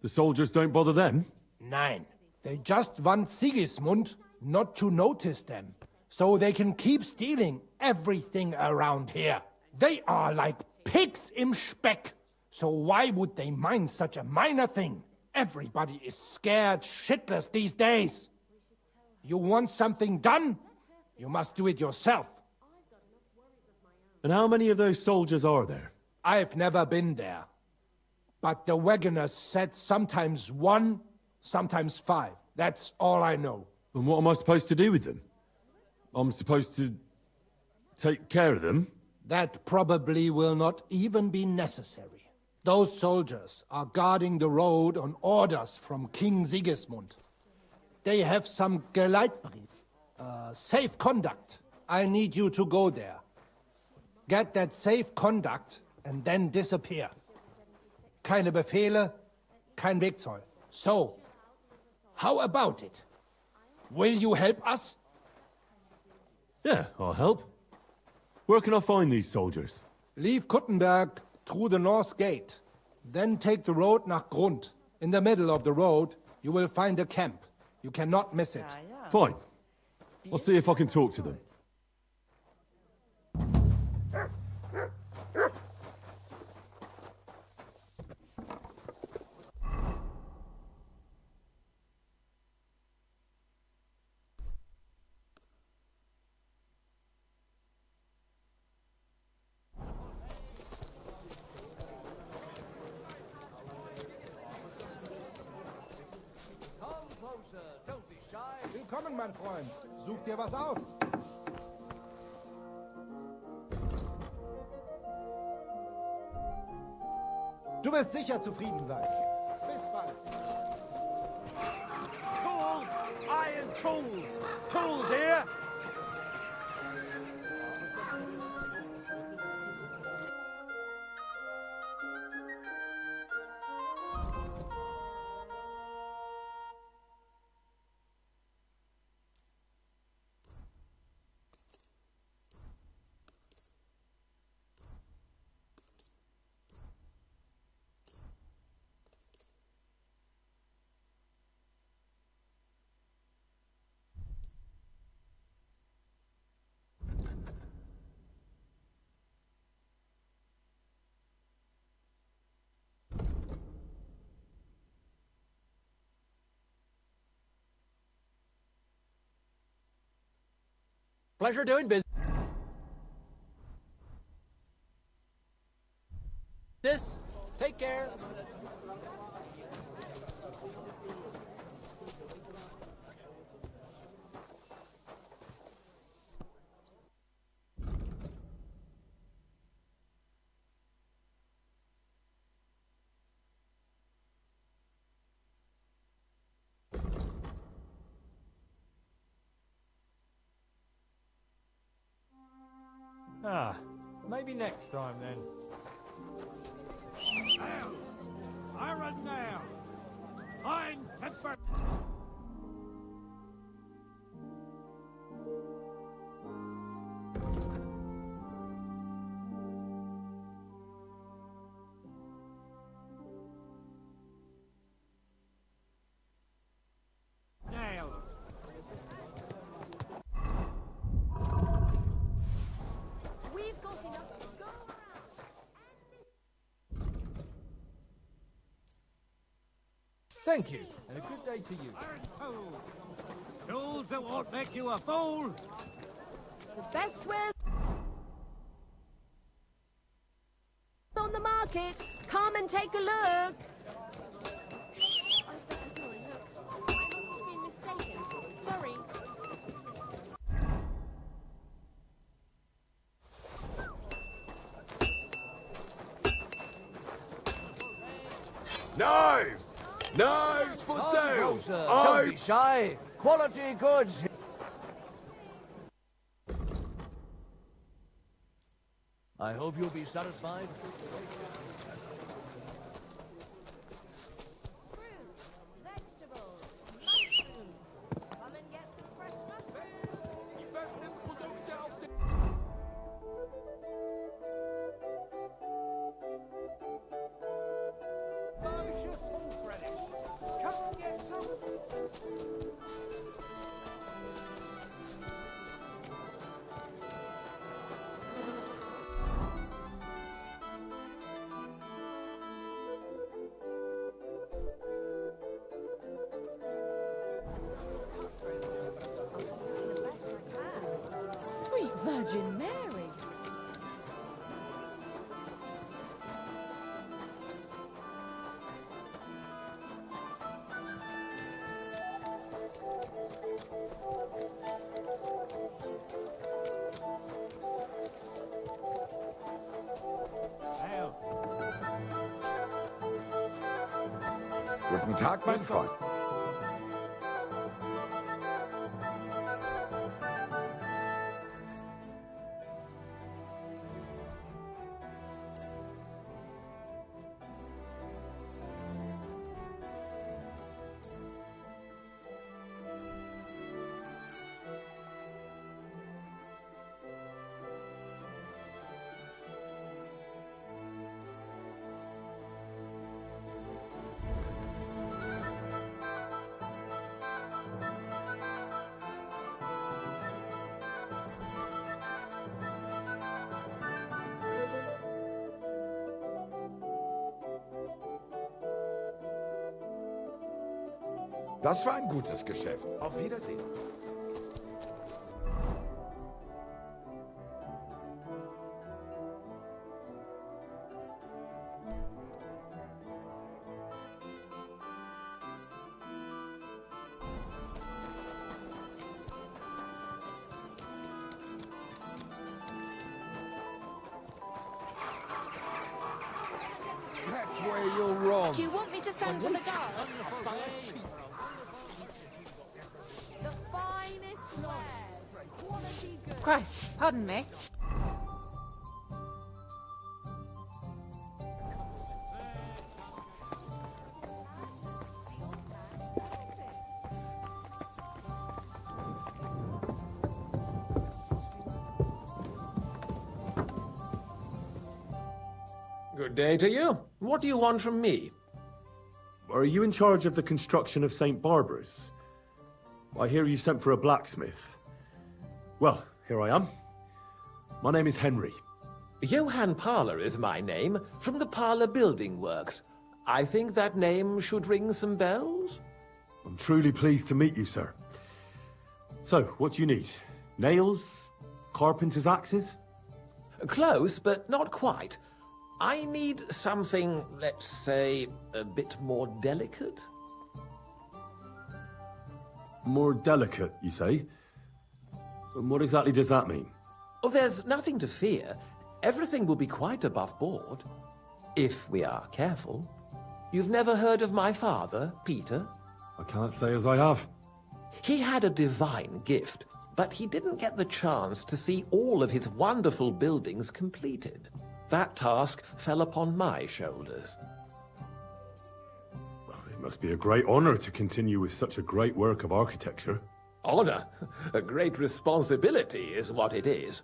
The soldiers don't bother them? Nein. They just want Sigismund not to notice them, so they can keep stealing everything around here. They are like pigs im Speck. So why would they mind such a minor thing? Everybody is scared shitless these days. You want something done? You must do it yourself. And how many of those soldiers are there? I've never been there. But the wagoners said sometimes 1, sometimes 5. That's all I know. And what am I supposed to do with them? I'm supposed to take care of them? That probably will not even be necessary. Those soldiers are guarding the road on orders from King Sigismund. They have some Geleitbrief, safe conduct. I need you to go there. Get that safe conduct and then disappear. Keine Befehle, kein Wegzoll. So, how about it? Will you help us? Yeah, I'll help. Where can I find these soldiers? Leave Kuttenberg through the north gate. Then take the road nach Grund. In the middle of the road, you will find a camp. You cannot miss it. Fine. I'll see if I can talk to them. Willkommen, mein Freund. Such dir was aus. Du wirst sicher zufrieden sein. Bis bald. Tools! Iron tools! Tools here! Pleasure doing business. Take care. Ah, maybe next time then. Nails! Iron nails! Fine pepper! Nails! We've got enough to go around. Thank you, and a good day to you. Tools that won't make you a fool! The best wares on the market. Come and take a look. Sorry. Knives! Knives for sale! Grocer, don't be shy. Quality goods. I hope you'll be satisfied. Come and get some fresh mushrooms. Sweet Virgin Mary. Guten Tag, mein Freund. Das war ein gutes Geschäft. Auf Wiedersehen. That's where you're wrong. Do you want me to send for the guard? The finest wares. Quality goods. Christ, pardon me. Good day to you. What do you want from me? Are you in charge of the construction of St. Barbara's? I hear you sent for a blacksmith. Well, here I am. My name is Henry. Johann Parler is my name, from the Parler Building Works. I think that name should ring some bells. I'm truly pleased to meet you, sir. So, what do you need? Nails? Carpenter's axes? Close, but not quite. I need something, let's say, a bit more delicate. More delicate, you say? And what exactly does that mean? Oh, there's nothing to fear. Everything will be quite above board. If we are careful. You've never heard of my father, Peter? I can't say as I have. He had a divine gift, but he didn't get the chance to see all of his wonderful buildings completed. That task fell upon my shoulders. Well, it must be a great honor to continue with such a great work of architecture. Honor? A great responsibility is what it is.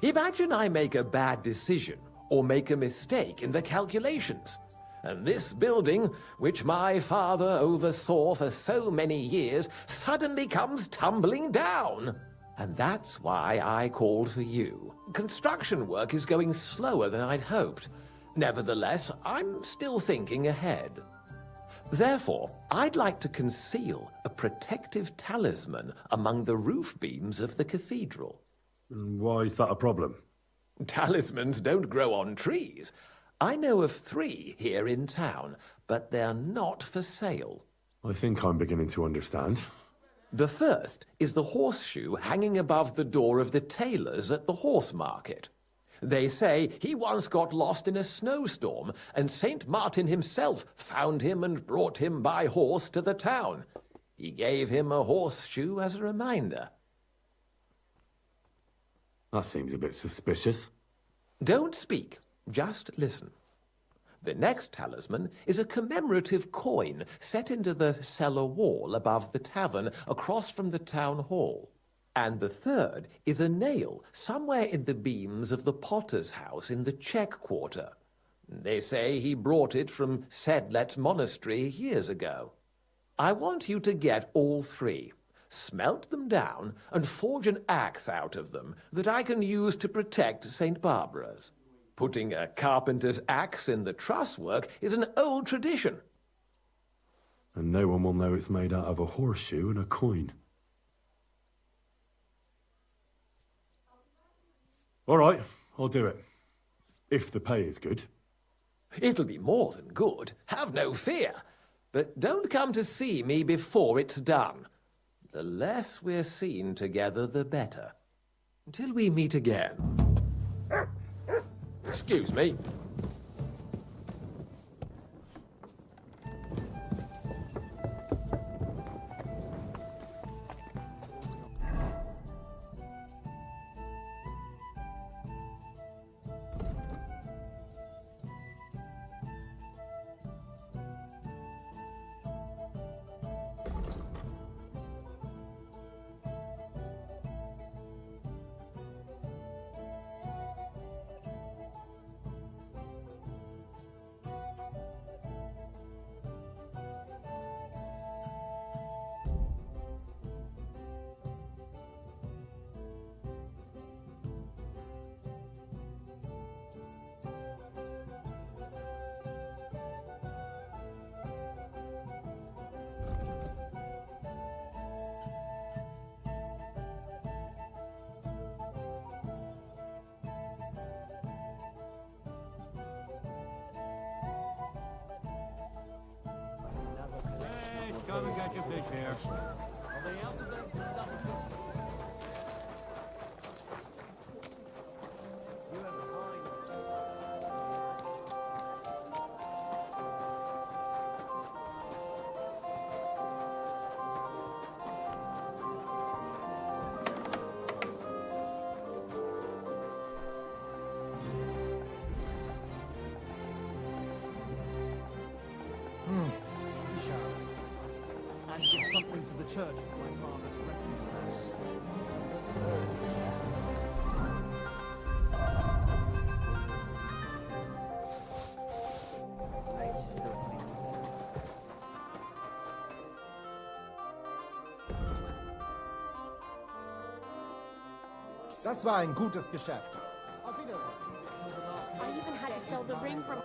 Imagine I make a bad decision or make a mistake in the calculations, and this building, which my father oversaw for so many years, suddenly comes tumbling down. And that's why I called for you. Construction work is going slower than I'd hoped. Nevertheless, I'm still thinking ahead. Therefore, I'd like to conceal a protective talisman among the roof beams of the cathedral. Why is that a problem? Talismans don't grow on trees. I know of 3 here in town, but they're not for sale. I think I'm beginning to understand. The first is the horseshoe hanging above the door of the tailor's at the horse market. They say he once got lost in a snowstorm, and Saint Martin himself found him and brought him by horse to the town. He gave him a horseshoe as a reminder. That seems a bit suspicious. Don't speak, just listen. The next talisman is a commemorative coin set into the cellar wall above the tavern across from the town hall. And the third is a nail somewhere in the beams of the potter's house in the Czech quarter. They say he brought it from Sedlet Monastery years ago. I want you to get all 3, smelt them down, and forge an axe out of them that I can use to protect St. Barbara's. Putting a carpenter's axe in the truss work is an old tradition. And no one will know it's made out of a horseshoe and a coin. All right, I'll do it. If the pay is good. It'll be more than good, have no fear. But don't come to see me before it's done. The less we're seen together, the better. Until we meet again. Excuse me. Come and get your fish here. Are they out of there? And give something to the church for my father's refuge. Das war ein gutes Geschäft. Auf Wiedersehen. I even had to sell the ring from...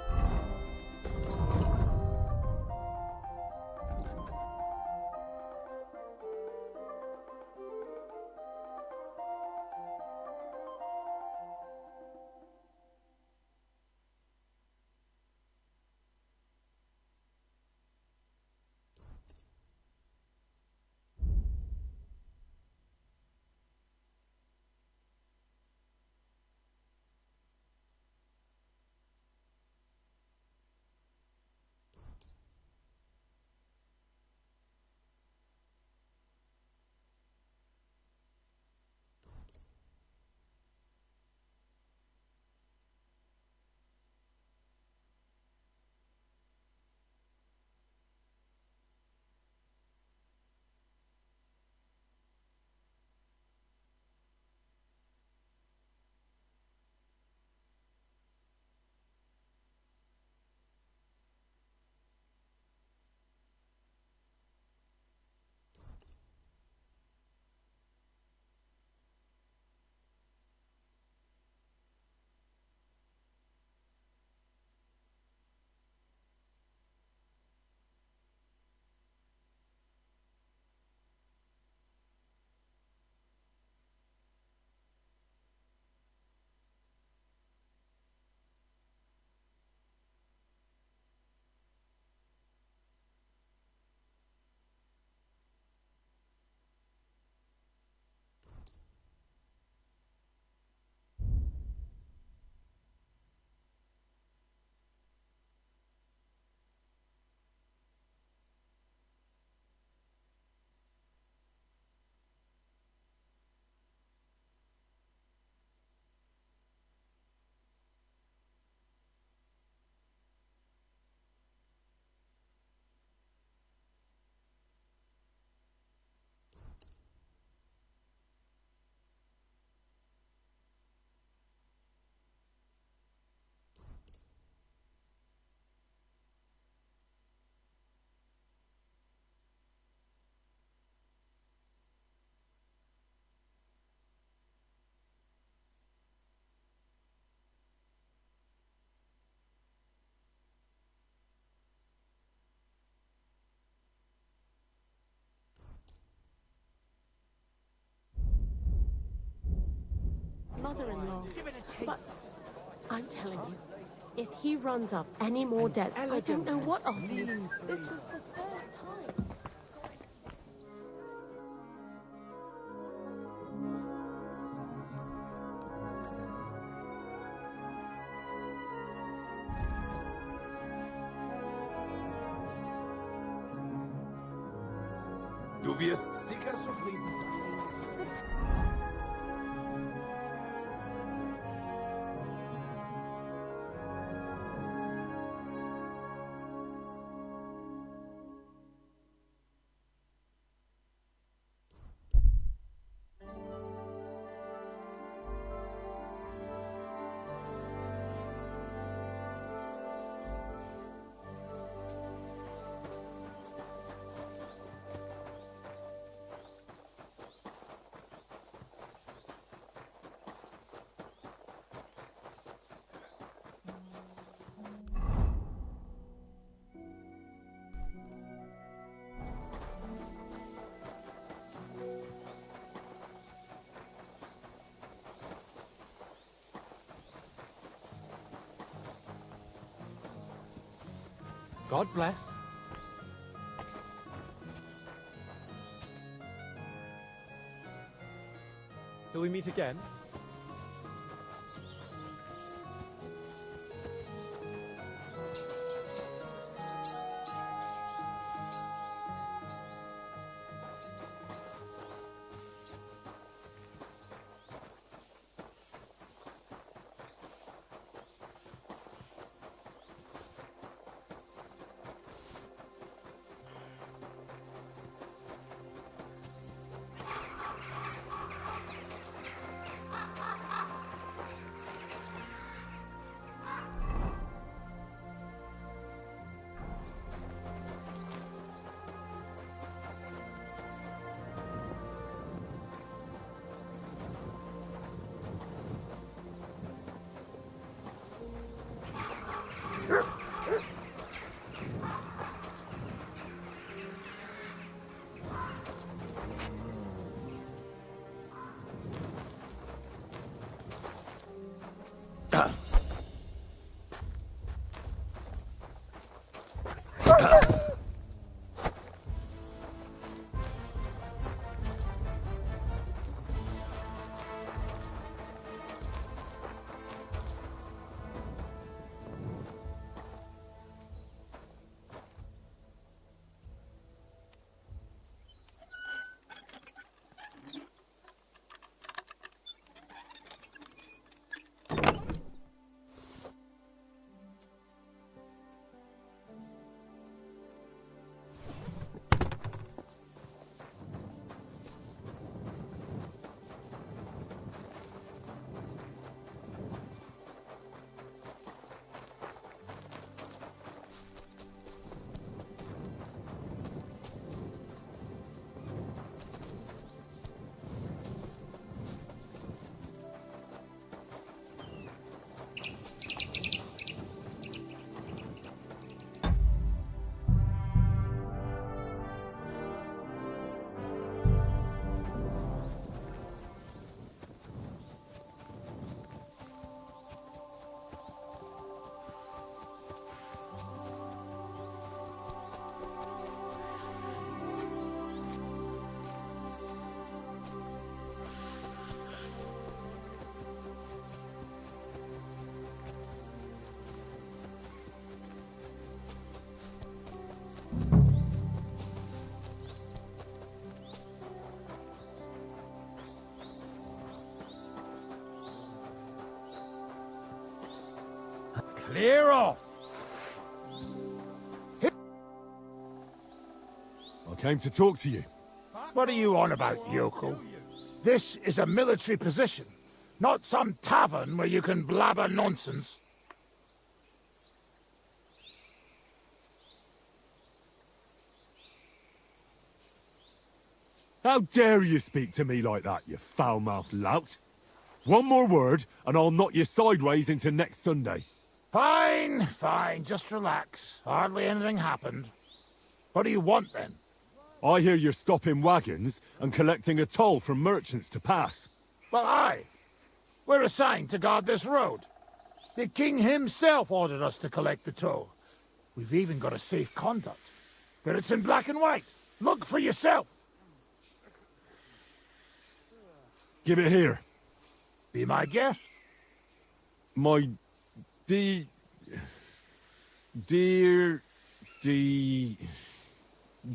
mother-in-law. But I'm telling you, if he runs up any more debts, I don't know what I'll do. This was the third time. Du wirst sicher zufrieden sein. God bless. Till we meet again. Clear off! I came to talk to you. What are you on about, yokel? This is a military position, not some tavern where you can blabber nonsense. How dare you speak to me like that, you foul-mouthed lout? One more word, and I'll knock you sideways into next Sunday. Fine, fine, just relax. Hardly anything happened. What do you want, then? I hear you're stopping wagons and collecting a toll from merchants to pass. Well, aye. We're assigned to guard this road. The king himself ordered us to collect the toll. We've even got a safe conduct. But it's in black and white. Look for yourself. Give it here. Be my guest. My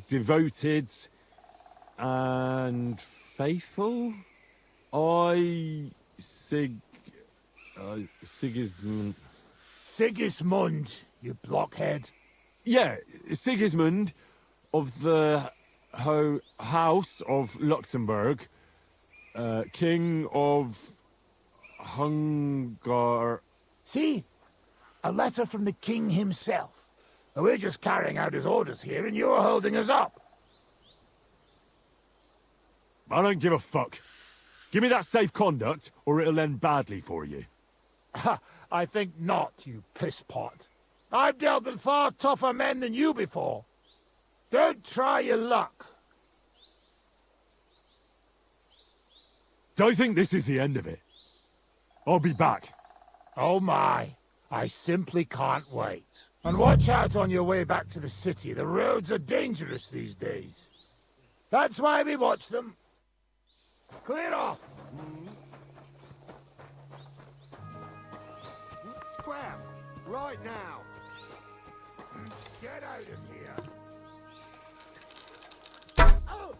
devoted and faithful. Sigismund. Sigismund, you blockhead. Yeah, Sigismund of the House of Luxembourg, King of Hungar. See? A letter from the king himself. We're just carrying out his orders here, and you're holding us up. I don't give a fuck. Give me that safe conduct, or it'll end badly for you. Ha! I think not, you pisspot. I've dealt with far tougher men than you before. Don't try your luck. Don't think this is the end of it. I'll be back. Oh my. I simply can't wait. And watch out on your way back to the city. The roads are dangerous these days. That's why we watch them. Clear off! Scram! Right now! Get out of here! Oh!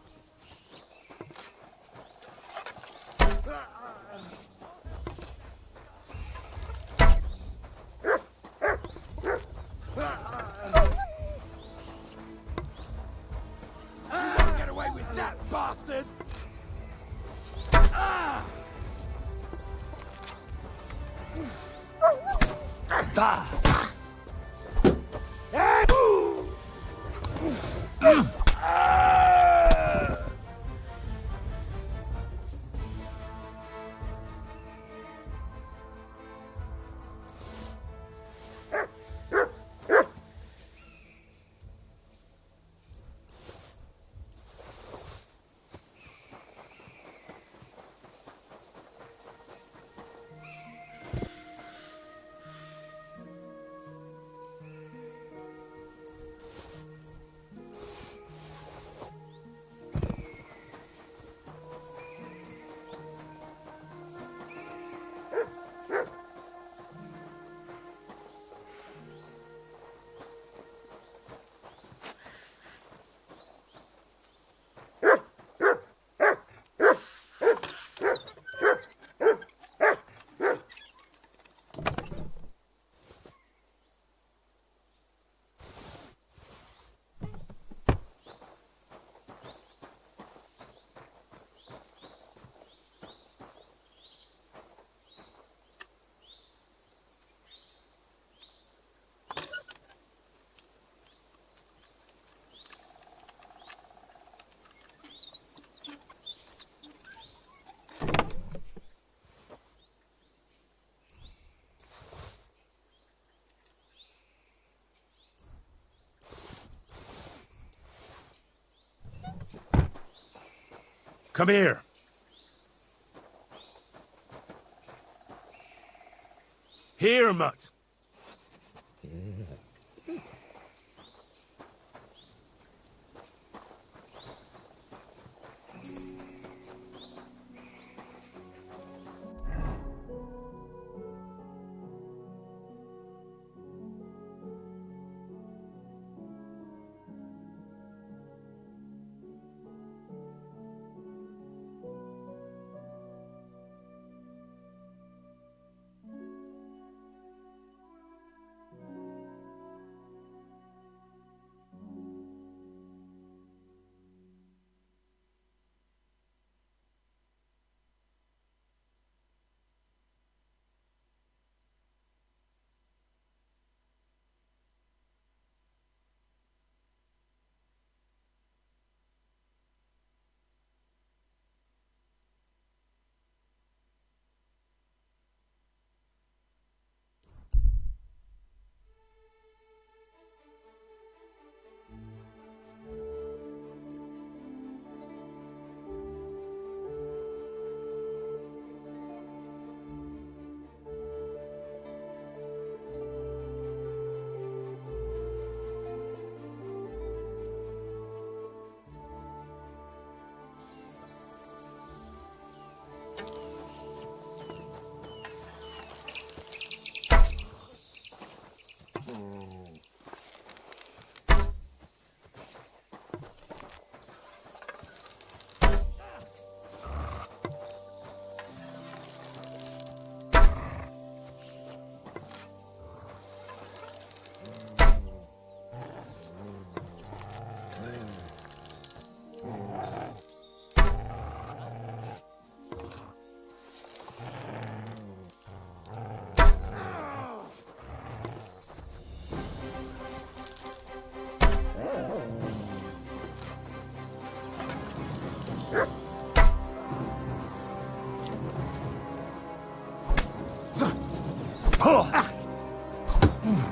Get away with that, bastard! Come here. Here, mutt.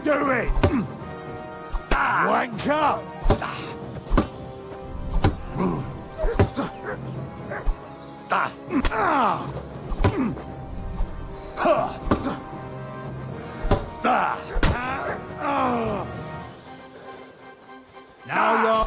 Do it! Wanker! Now you're...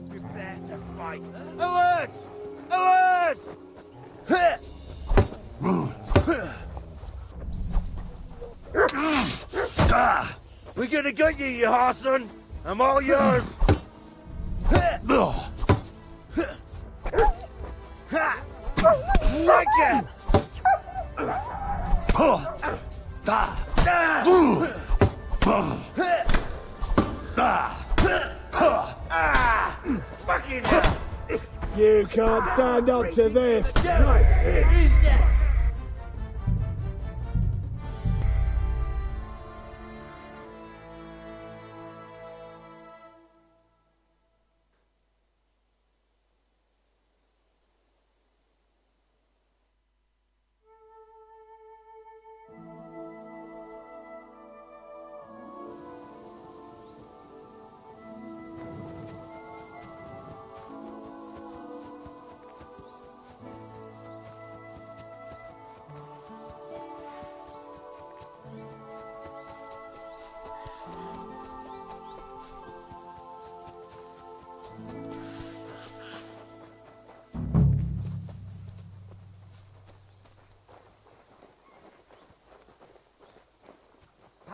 Prepare to fight. Alert! Alert! We're gonna get you, you Harson. I'm all yours. Wicked! Fucking hell! You can't stand up to this. Who's next?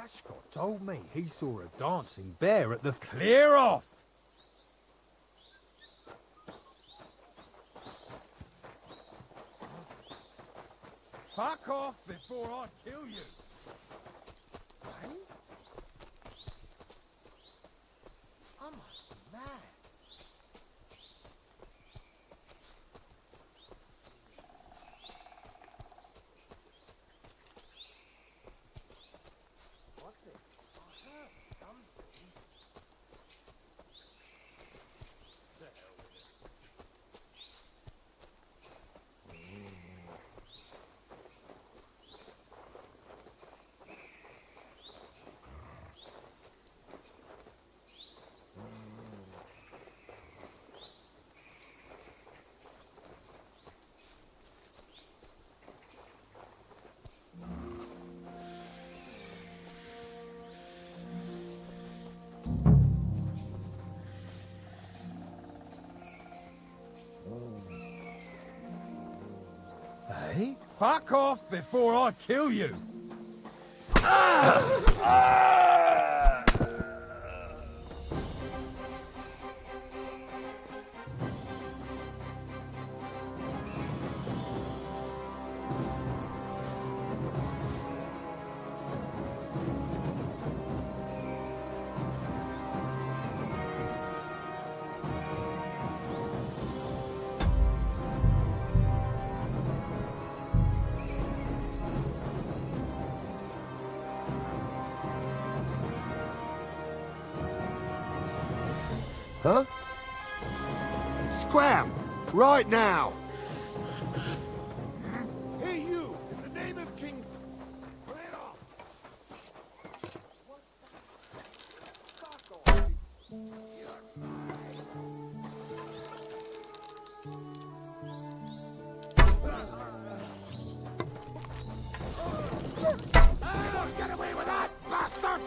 Ashcott told me he saw a dancing bear at the... Clear off! Fuck off before I kill you! Eh? I must be mad. Hey, fuck off before I kill you! Huh? Scram! Right now! Hey you! In the name of King... Clear off! Get away with that, bastard!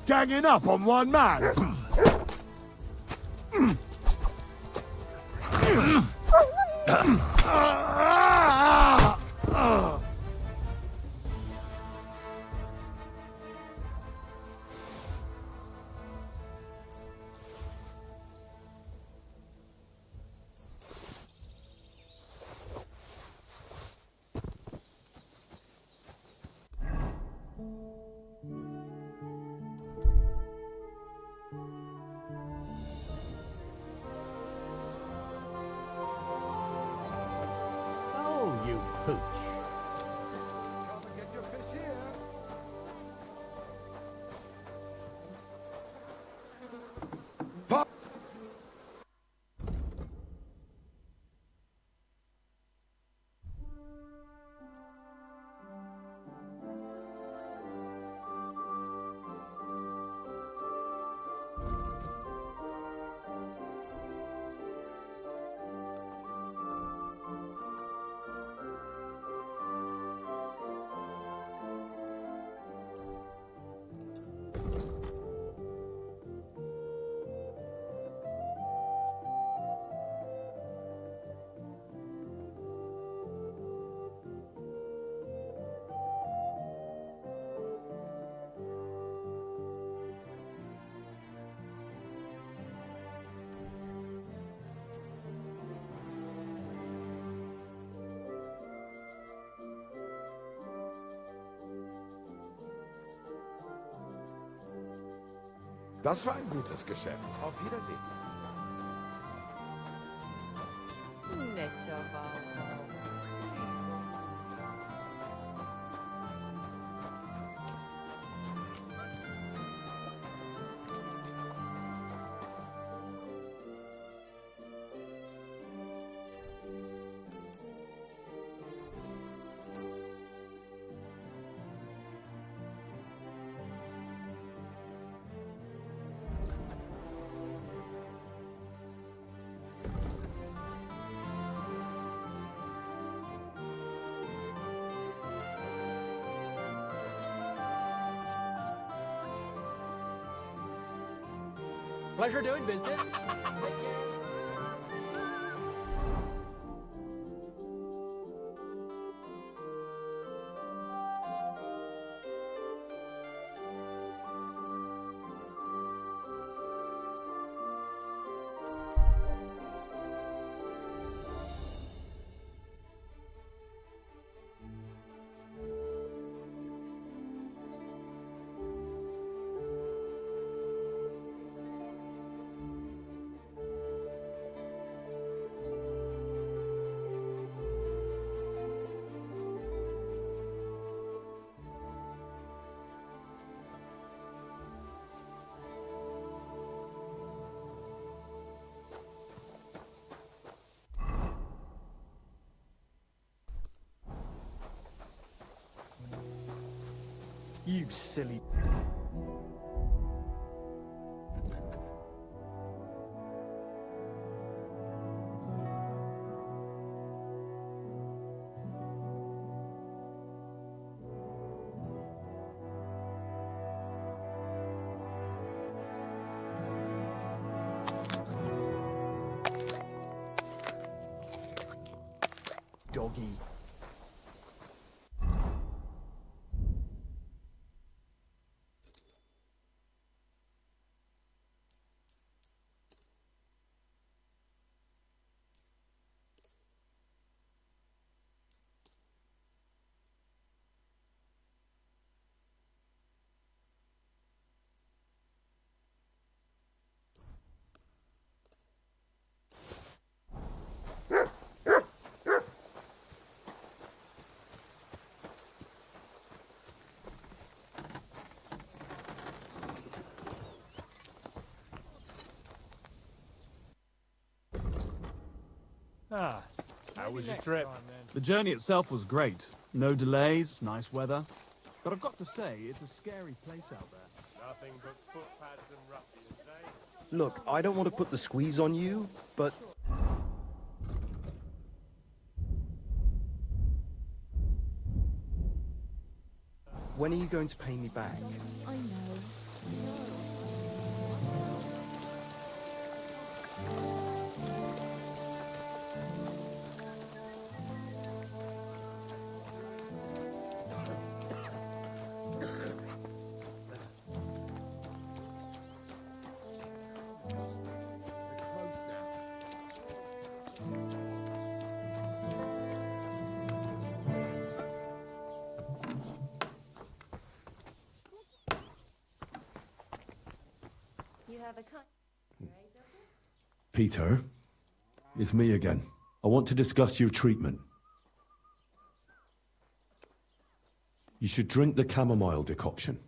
Ganging up on one man. Das war ein gutes Geschäft. Auf Wiedersehen. Netter Warhorse. Pleasure doing business. You silly... Doggy. Ah, how was your trip? The journey itself was great. No delays, nice weather. But I've got to say, it's a scary place out there. Nothing but footpads and ruffians, eh? Look, I don't want to put the squeeze on you, but... When are you going to pay me back? I know. Peter, it's me again. I want to discuss your treatment. You should drink the chamomile decoction.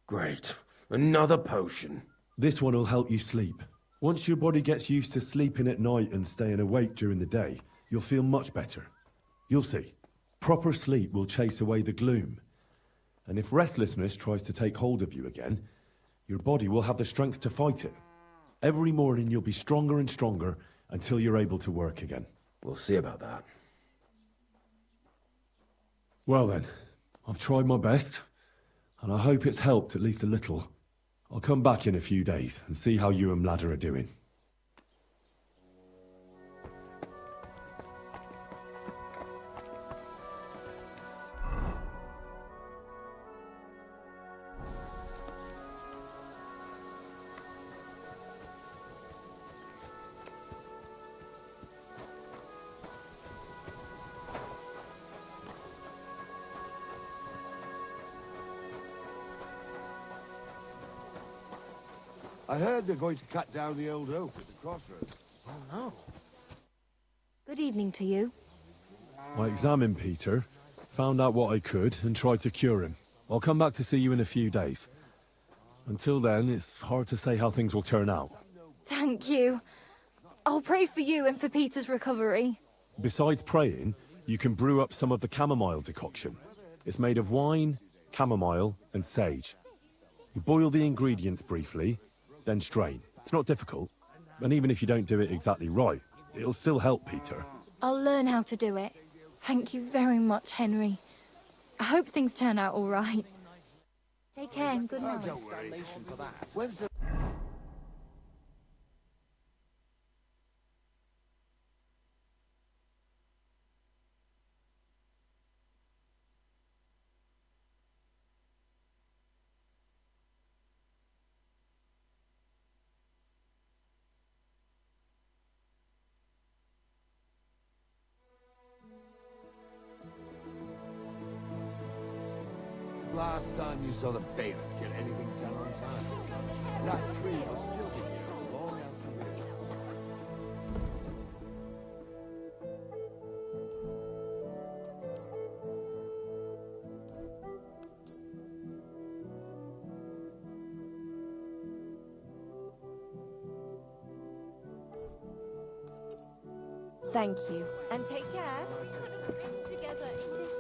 Great. Another potion. This one will help you sleep. Once your body gets used to sleeping at night and staying awake during the day, you'll feel much better. You'll see. Proper sleep will chase away the gloom. And if restlessness tries to take hold of you again, your body will have the strength to fight it. Every morning you'll be stronger and stronger until you're able to work again. We'll see about that. Well then, I've tried my best, and I hope it's helped at least a little. I'll come back in a few days and see how you and Mladder are doing. I heard they're going to cut down the old oak at the crossroads. Oh no. Good evening to you. I examined Peter, found out what I could, and tried to cure him. I'll come back to see you in a few days. Until then, it's hard to say how things will turn out. Thank you. I'll pray for you and for Peter's recovery. Besides praying, you can brew up some of the chamomile decoction. It's made of wine, chamomile, and sage. You boil the ingredients briefly, then strain. It's not difficult, and even if you don't do it exactly right, it'll still help Peter. I'll learn how to do it. Thank you very much, Henry. I hope things turn out all right. Take care and good night. When's the... Last time you saw the bailiff get anything done on time. That tree will still be here long after we're... Thank you. And take care. Together in this.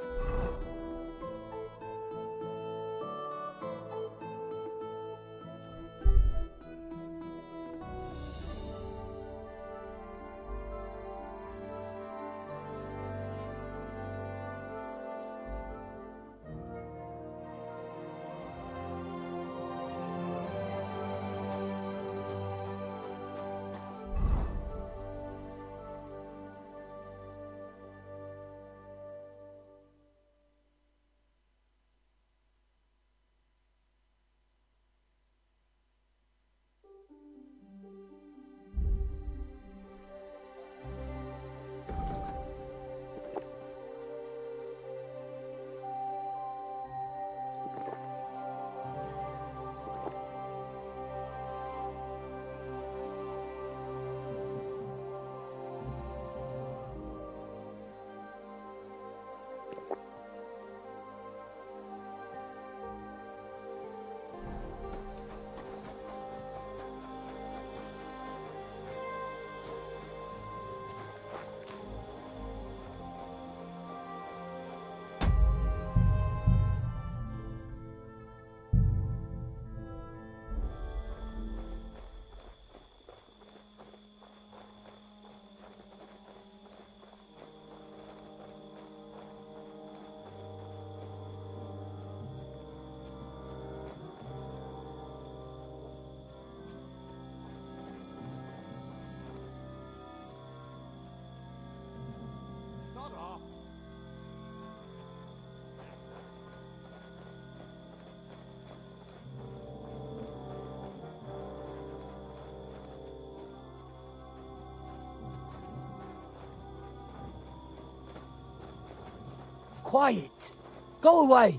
Quiet! Go away!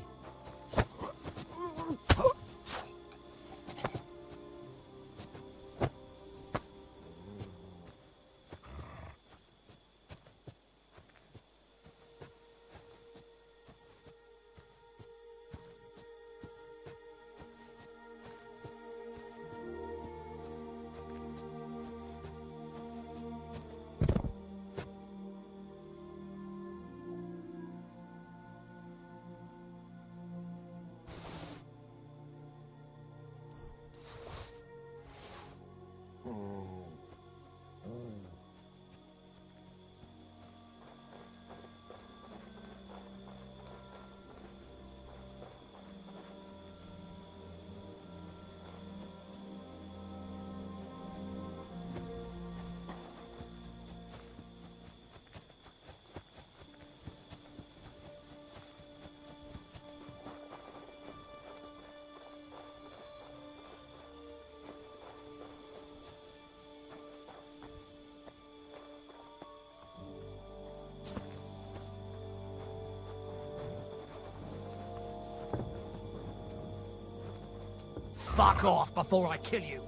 Fuck off before I kill you!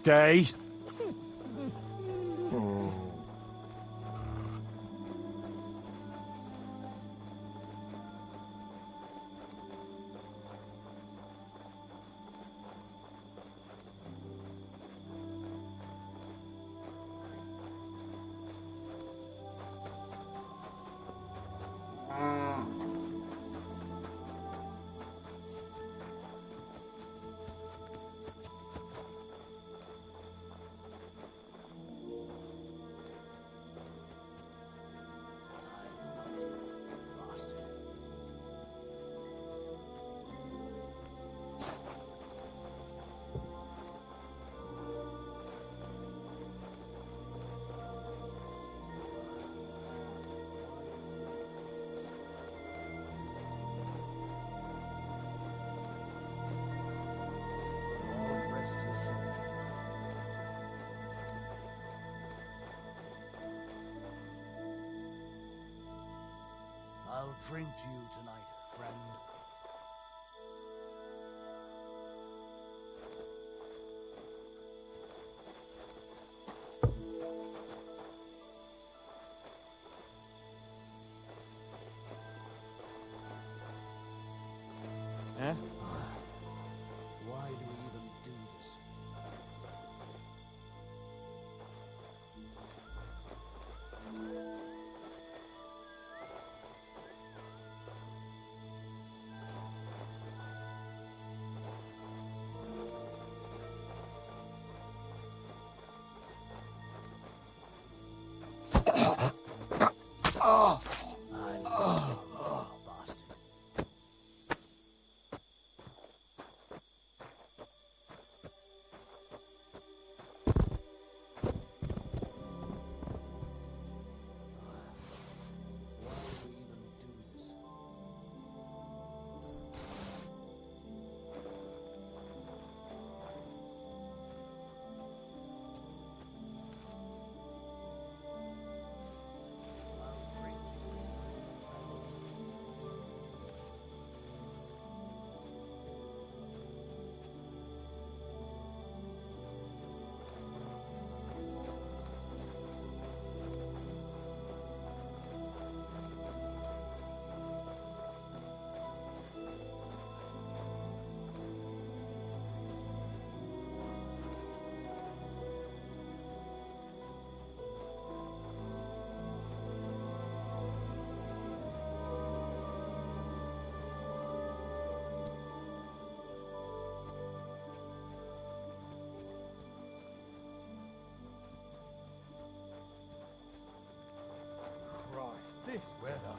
day. I'll drink to you tonight, friend. Eh? Why do we even do this? Christ, this weather.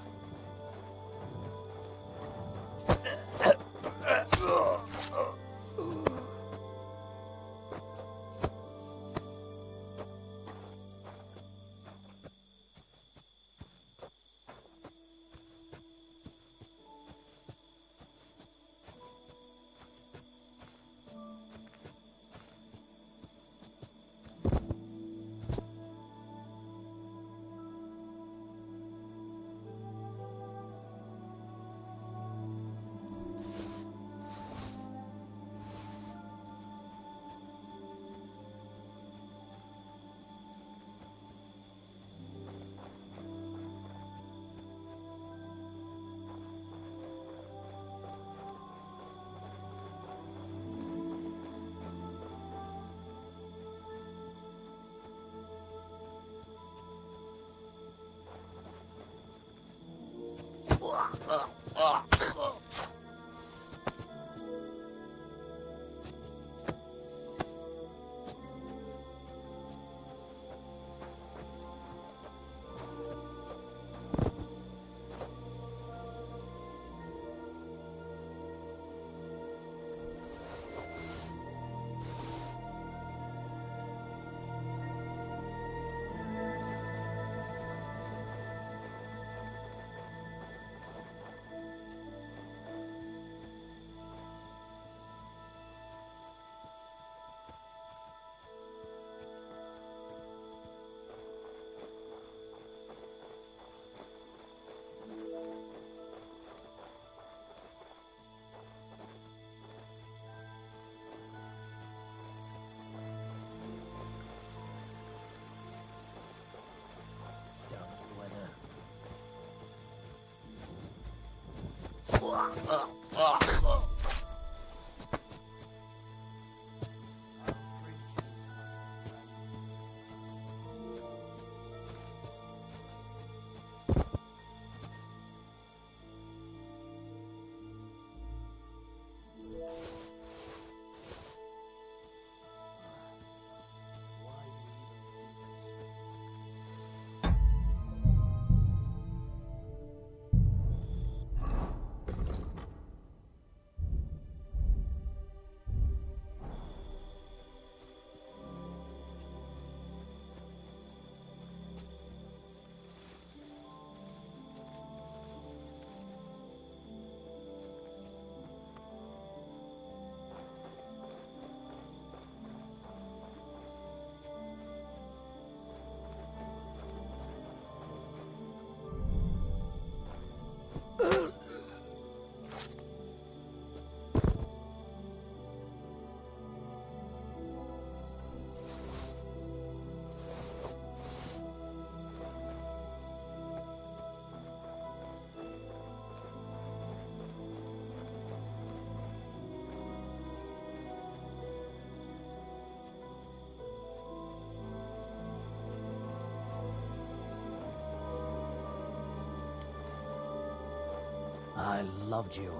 I loved you.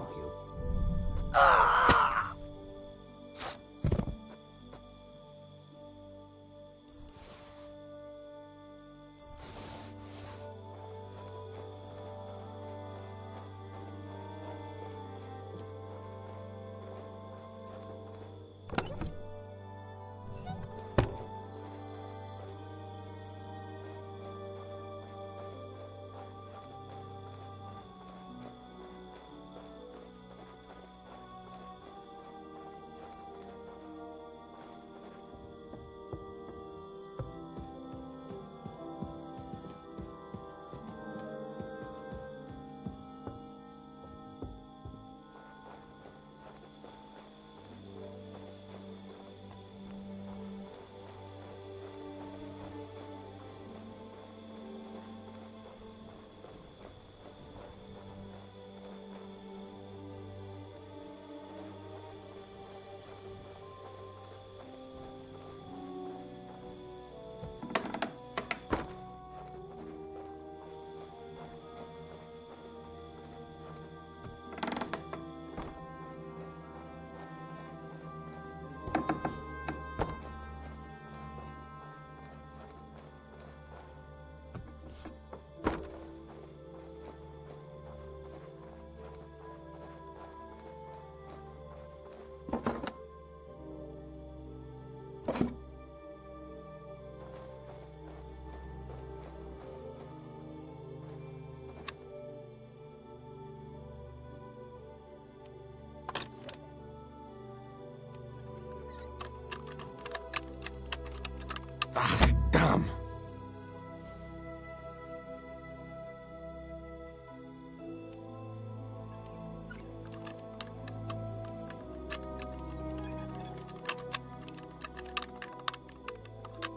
Ah, damn.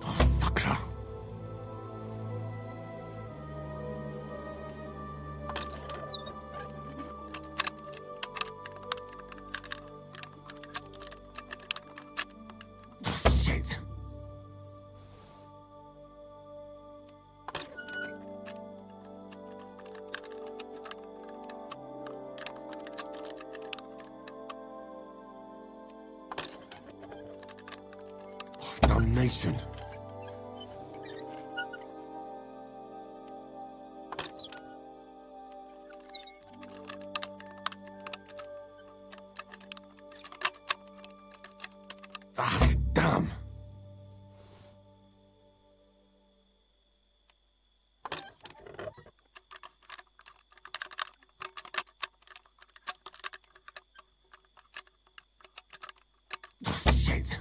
Oh, Sakra. Shit. Damnation. Ah, damn. Shit.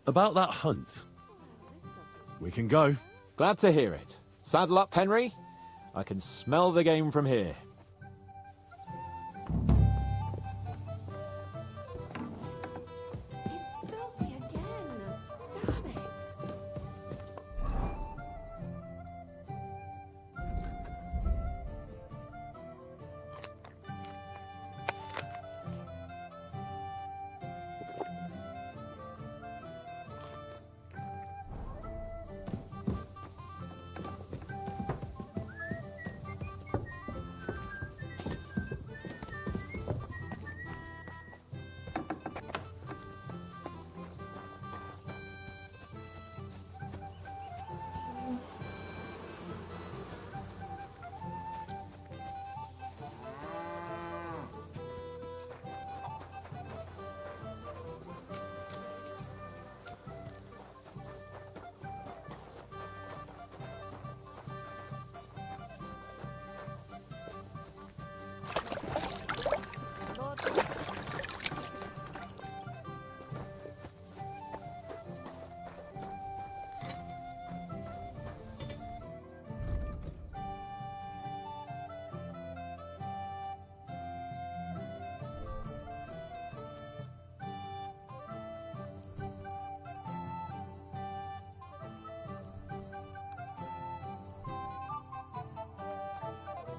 About that hunt. We can go. Glad to hear it. Saddle up, Henry. I can smell the game from here. It's filthy again. Damn it.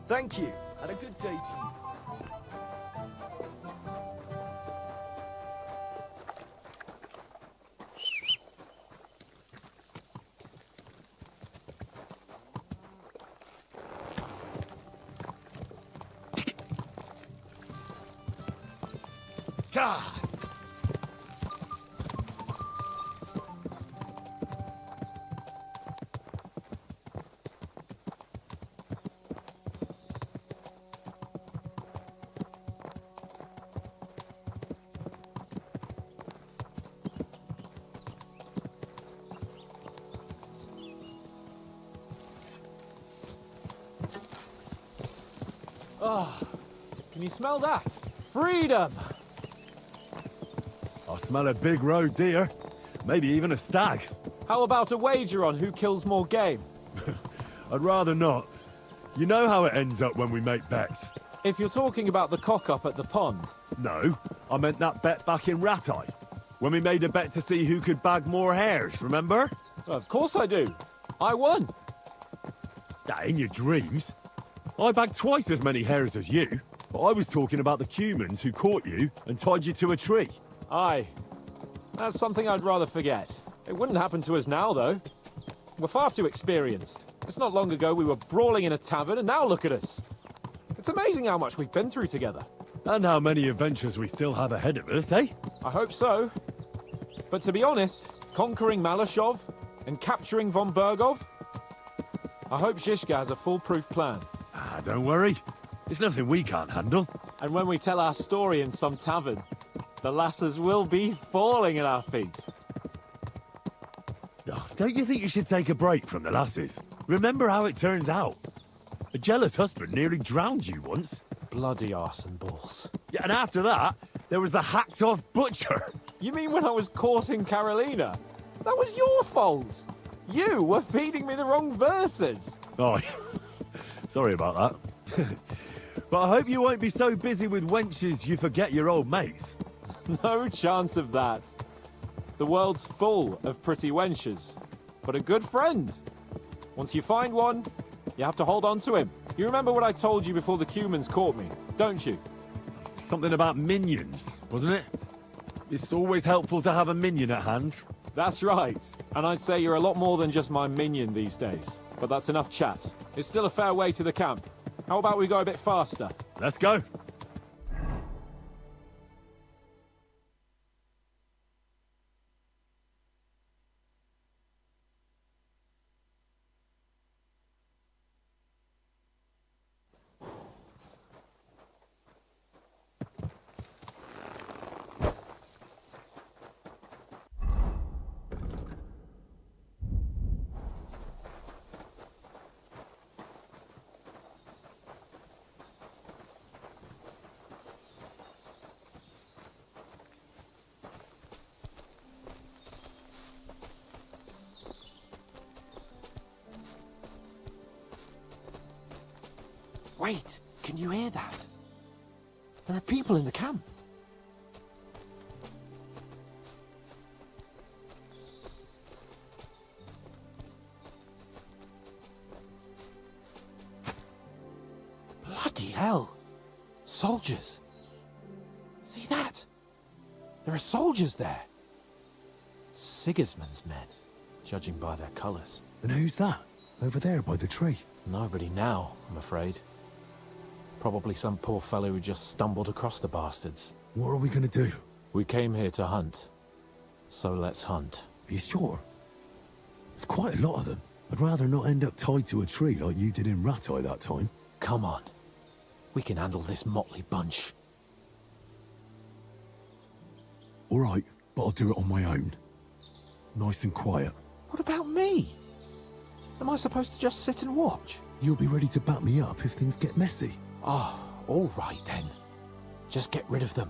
Thank you, and a good day to you. God! Ah, can you smell that? Freedom! I smell a big roe deer. Maybe even a stag. How about a wager on who kills more game? I'd rather not. You know how it ends up when we make bets. If you're talking about the cock-up at the pond. No, I meant that bet back in Rat Eye. When we made a bet to see who could bag more hares, remember? Of course I do. I won. In your dreams. I bagged twice as many hares as you, but I was talking about the humans who caught you and tied you to a tree. Aye. That's something I'd rather forget. It wouldn't happen to us now, though. We're far too experienced. It's not long ago we were brawling in a tavern, and now look at us. It's amazing how much we've been through together. And how many adventures we still have ahead of us, eh? I hope so. But to be honest, conquering Malashov and capturing von Bergov, I hope Shishka has a foolproof plan. Don't worry. It's nothing we can't handle. And when we tell our story in some tavern, the lasses will be falling at our feet. Don't you think you should take a break from the lasses? Remember how it turns out. A jealous husband nearly drowned you once. Bloody arse and balls. Yeah, and after that, there was the hacked-off butcher. You mean when I was courting Carolina? That was your fault. You were feeding me the wrong verses. Oh, sorry about that. But I hope you won't be so busy with wenches you forget your old mates. No chance of that. The world's full of pretty wenches. But a good friend. Once you find one, you have to hold on to him. You remember what I told you before the Cumans caught me, don't you? Something about minions, wasn't it? It's always helpful to have a minion at hand. That's right. And I'd say you're a lot more than just my minion these days. But that's enough chat. It's still a fair way to the camp. How about we go a bit faster? Let's go. Wait, can you hear that? There are people in the camp. Bloody hell! Soldiers! See that? There are soldiers there. Sigismund's men, judging by their colours. And who's that? Over there by the tree? Nobody now, I'm afraid. Probably some poor fellow who just stumbled across the bastards. What are we gonna do? We came here to hunt. So let's hunt. Are you sure? There's quite a lot of them. I'd rather not end up tied to a tree like you did in Rattay that time. Come on. We can handle this motley bunch. All right, but I'll do it on my own. Nice and quiet. What about me? Am I supposed to just sit and watch? You'll be ready to back me up if things get messy. Oh, all right then. Just get rid of them.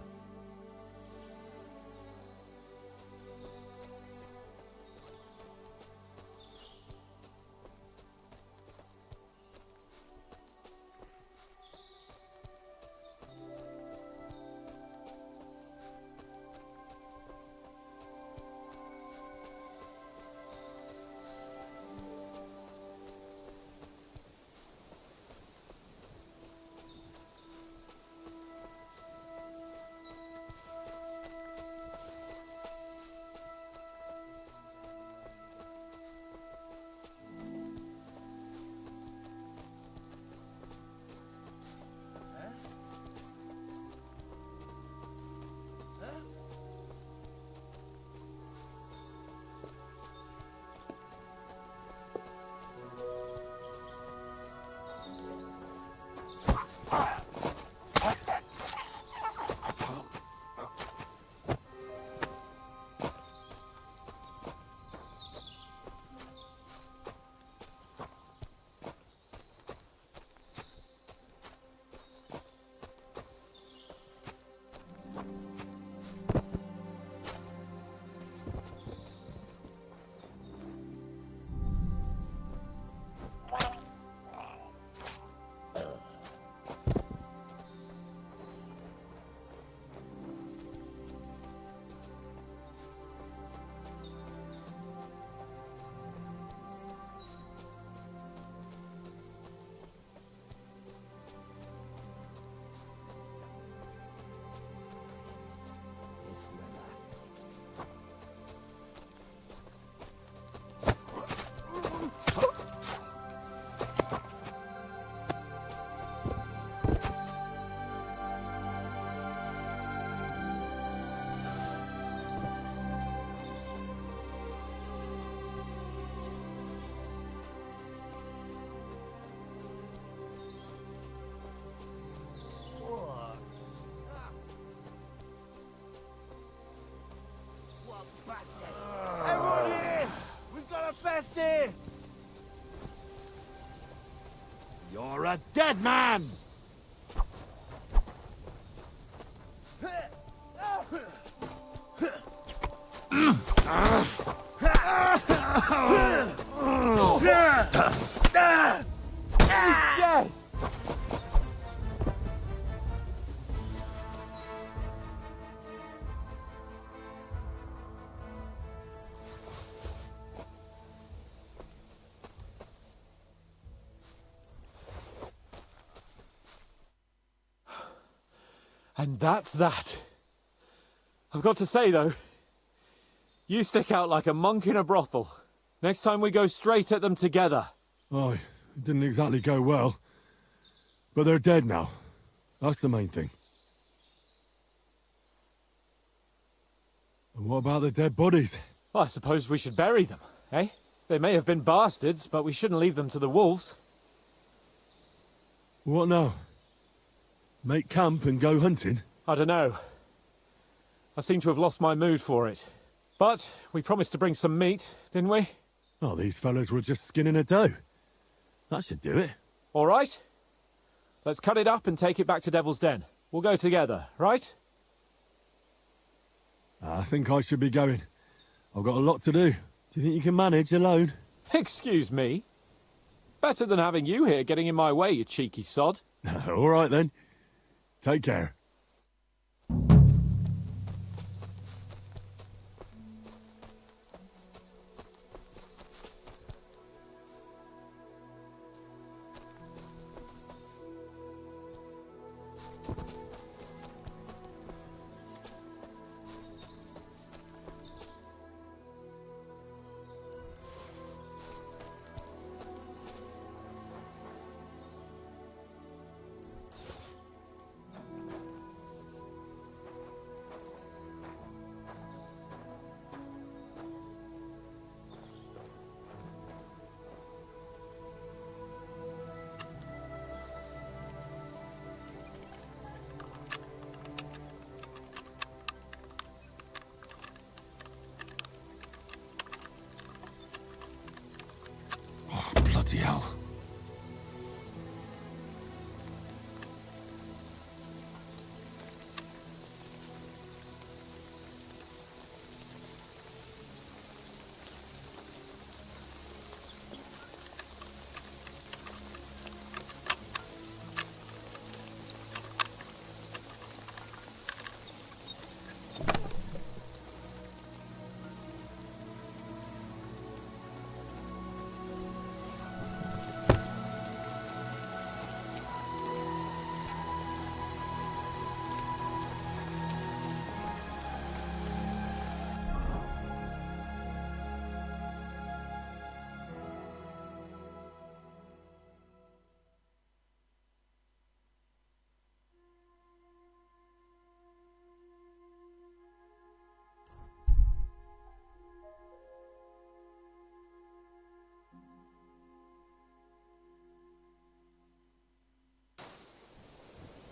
Everyone here! We've got a fest here! You're a dead man! He's dead! And that's that. I've got to say, though, you stick out like a monk in a brothel. Next time we go straight at them together. Oh, it didn't exactly go well. But they're dead now. That's the main thing. And what about the dead bodies? Well, I suppose we should bury them, eh? They may have been bastards, but we shouldn't leave them to the wolves. What now? Make camp and go hunting? I don't know. I seem to have lost my mood for it. But we promised to bring some meat, didn't we? Oh, these fellas were just skinning a doe. That should do it. All right. Let's cut it up and take it back to Devil's Den. We'll go together, right? I think I should be going. I've got a lot to do. Do you think you can manage alone? Excuse me? Better than having you here getting in my way, you cheeky sod. All right, then. Take care. Bloody hell.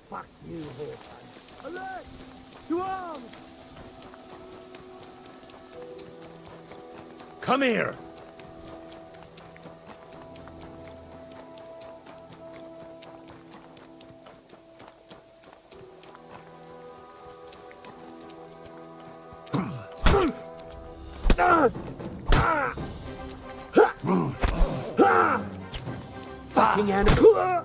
Fuck you, Warhorse. Alert! To arms! Come here! Fucking animal!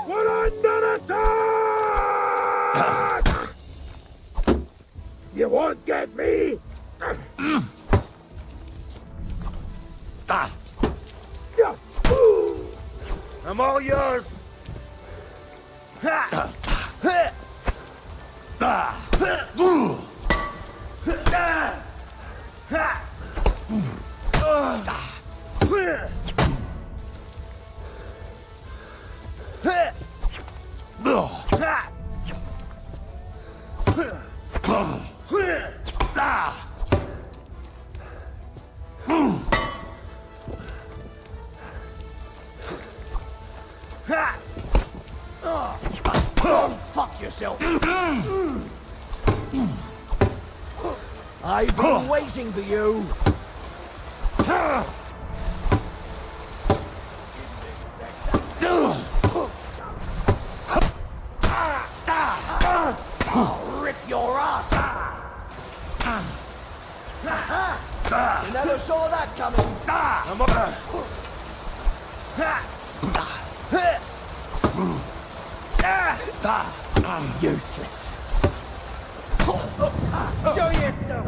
We're under attack! You won't get me! I'm all yours! Fuck yourself! I've been waiting for you! I'll rip your ass! You never saw that coming! Useless! Show yourself!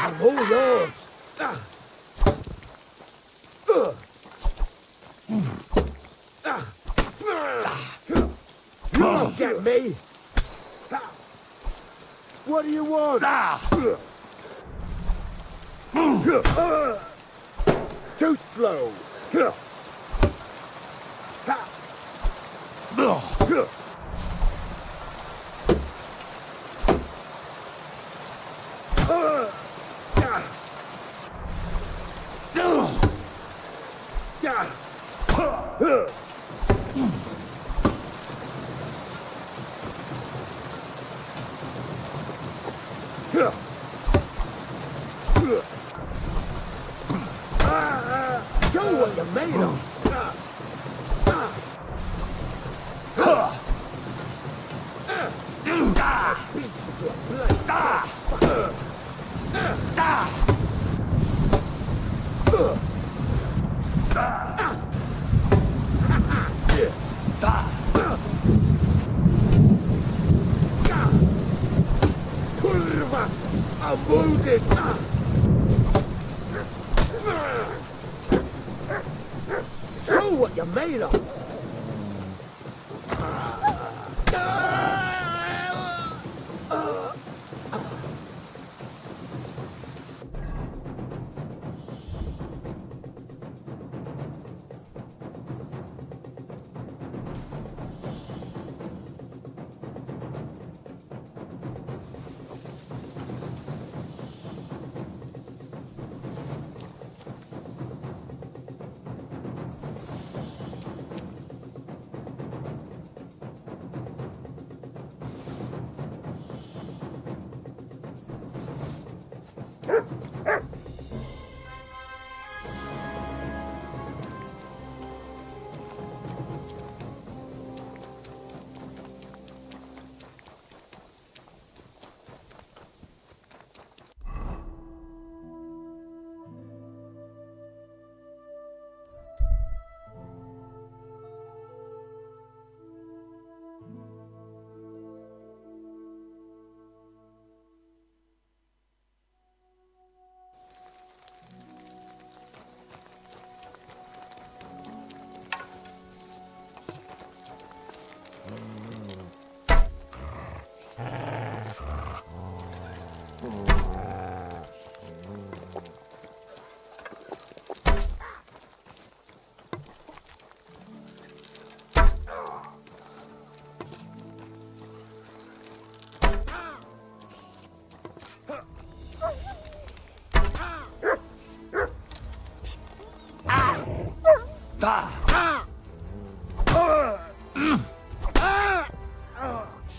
I'm all yours. You won't get me. What do you want? Too slow. Show what you're made of. I'm wounded. Show what you're made of.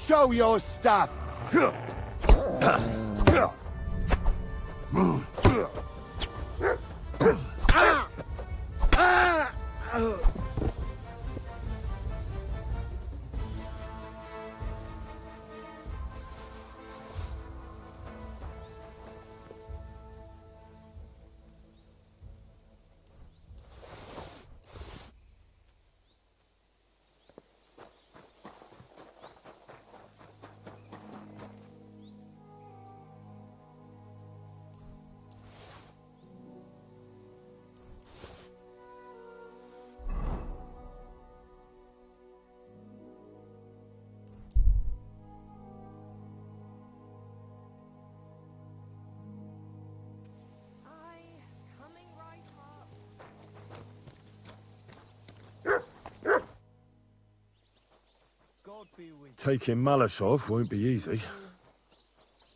Show your stuff. Taking Malashov won't be easy.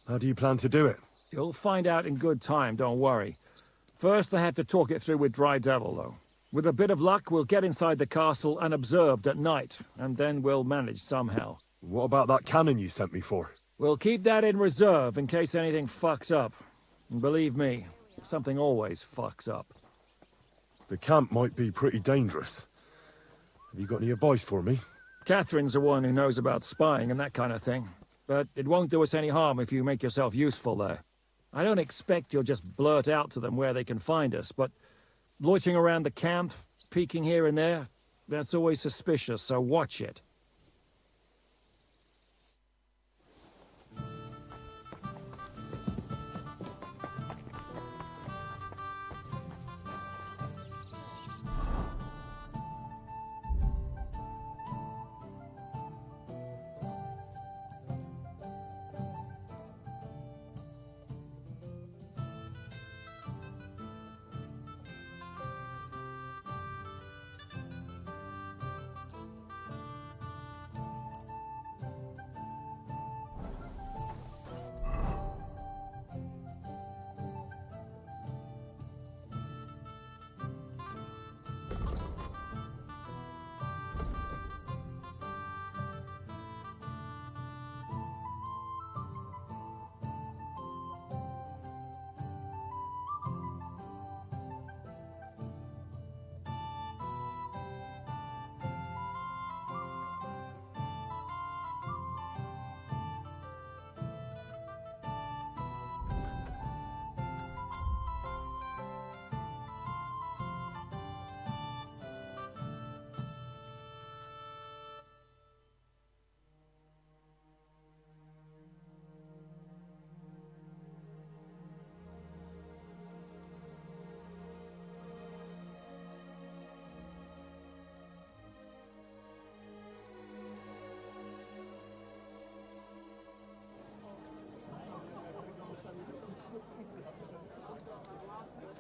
How do you plan to do it? You'll find out in good time, don't worry. First, I have to talk it through with Dry Devil, though. With a bit of luck, we'll get inside the castle unobserved at night, and then we'll manage somehow. What about that cannon you sent me for? We'll keep that in reserve in case anything fucks up. And believe me, something always fucks up. The camp might be pretty dangerous. Have you got any advice for me? Catherine's the one who knows about spying and that kind of thing. But it won't do us any harm if you make yourself useful there. I don't expect you'll just blurt out to them where they can find us, but loitering around the camp, peeking here and there, that's always suspicious, so watch it.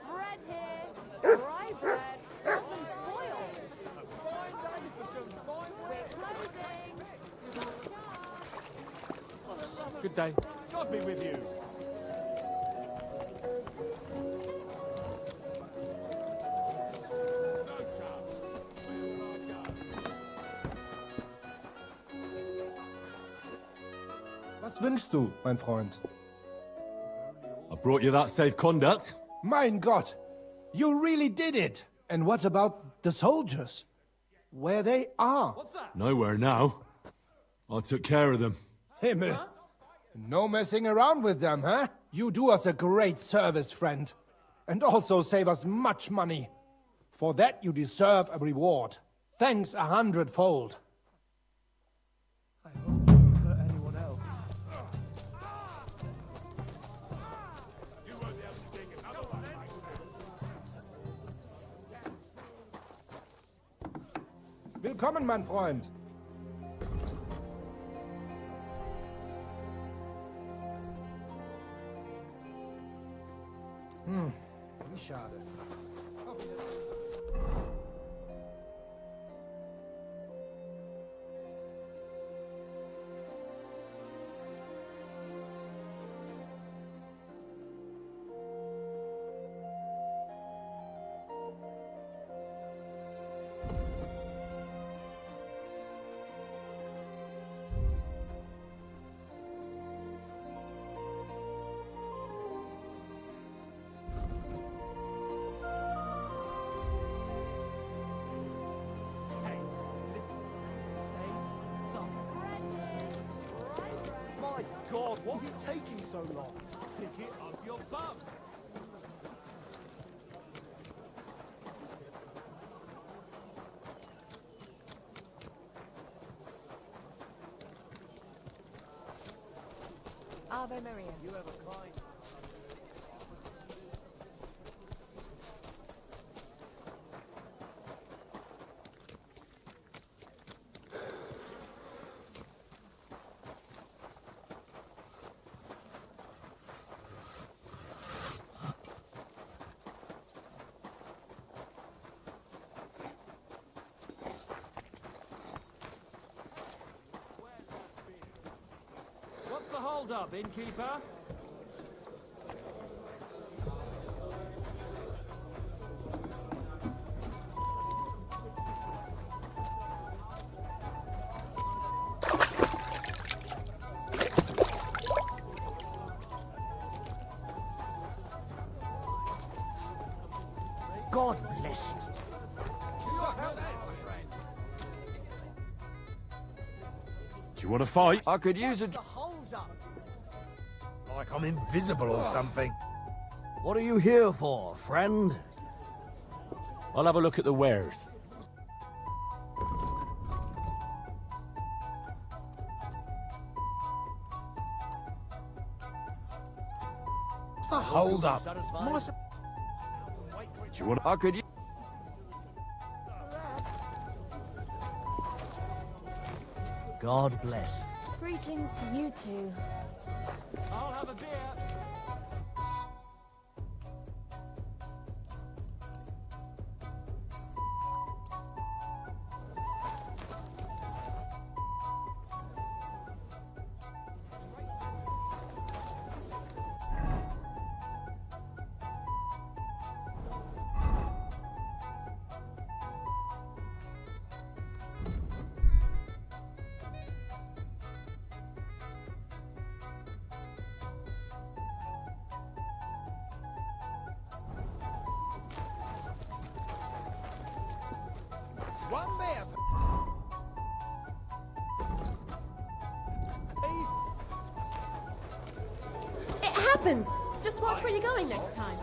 Bread here. Rye bread. Wasn't spoiled. We're closing. Good day. God be with you. Was wünschst du, mein Freund? I brought you that safe conduct. Mein Gott! You really did it! And what about the soldiers? Where they are? Nowhere now. I took care of them. Himmel! No messing around with them, huh? You do us a great service, friend. And also save us much money. For that you deserve a reward. Thanks 100-fold. I hope it doesn't hurt anyone else. Willkommen, mein Freund. Wie schade. My God, what's taking so long? Stick it up your bum. Ave Maria. You have a kind. What's the hold-up, innkeeper? God bless you. you want to fight? I could use a... Like I'm invisible or something. What are you here for, friend? I'll have a look at the wares. Hold up. Do you want I could... God bless. Greetings to you two. I'll have a beer. One beer. It happens. Just watch where you're going next time.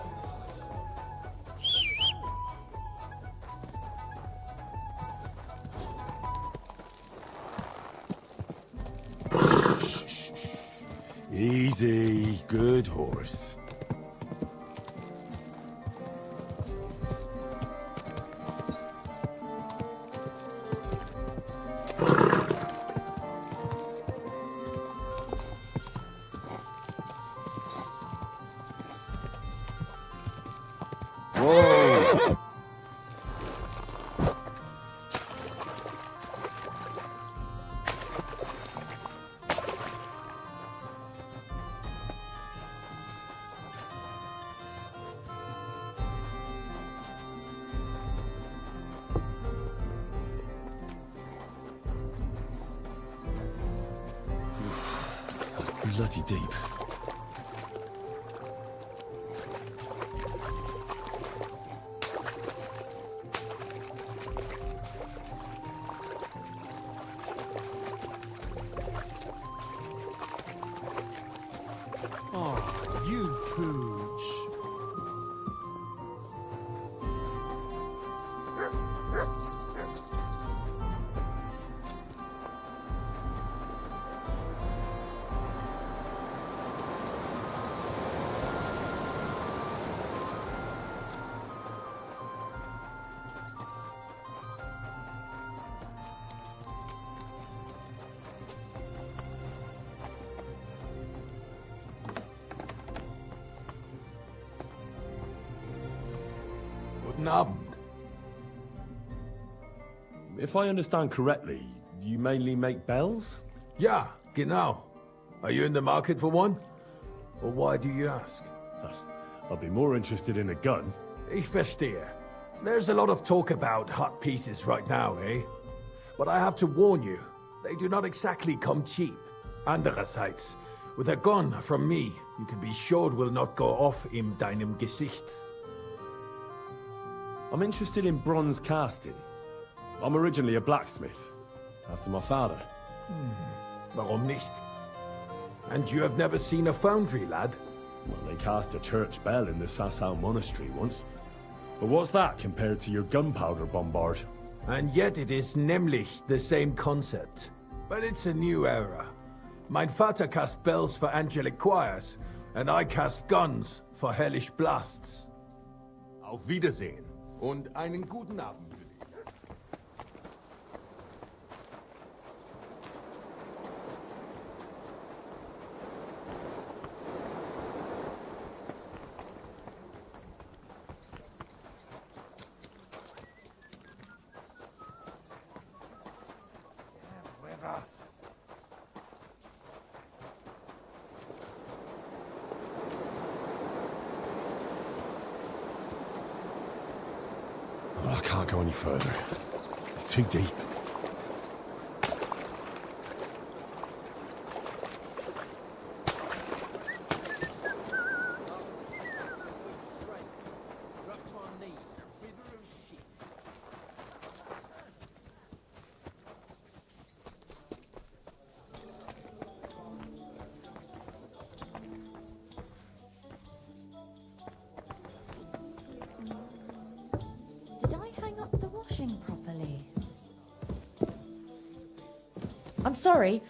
Easy, good horse. Whoa! That's bloody deep. Oh, you pooch. Guten Abend. If I understand correctly, you mainly make bells? Ja, genau. Are you in the market for one? Or why do you ask? I'd be more interested in a gun. Ich verstehe. There's a lot of talk about hot pieces right now, eh? But I have to warn you, they do not exactly come cheap. Andererseits, with a gun from me, you can be sure it will not go off in deinem Gesicht. I'm interested in bronze casting. I'm originally a blacksmith, after my father. Warum nicht? And you have never seen a foundry, lad? Well, they cast a church bell in the Sassau monastery once. But what's that compared to your gunpowder bombard? And yet it is nämlich the same concept. But it's a new era. Mein Vater cast bells for angelic choirs, and I cast guns for hellish blasts. Auf Wiedersehen und einen guten Abend. Oh, I can't go any further. It's too deep. I'm sorry.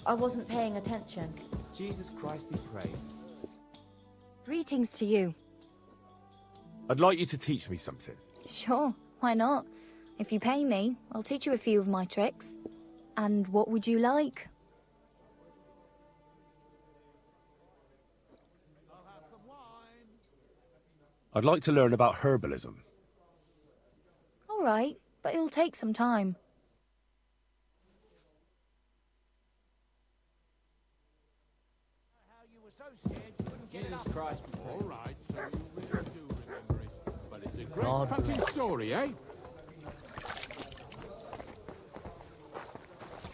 I wasn't paying attention. Jesus Christ be praised. Greetings to you. I'd like you to teach me something. Sure, why not? If you pay me, I'll teach you a few of my tricks. And what would you like? I'd like to learn about herbalism. All right, but it'll take some time. Jesus Christ be praised. All right, so you really do remember it. But it's a great God fucking bless. story, eh?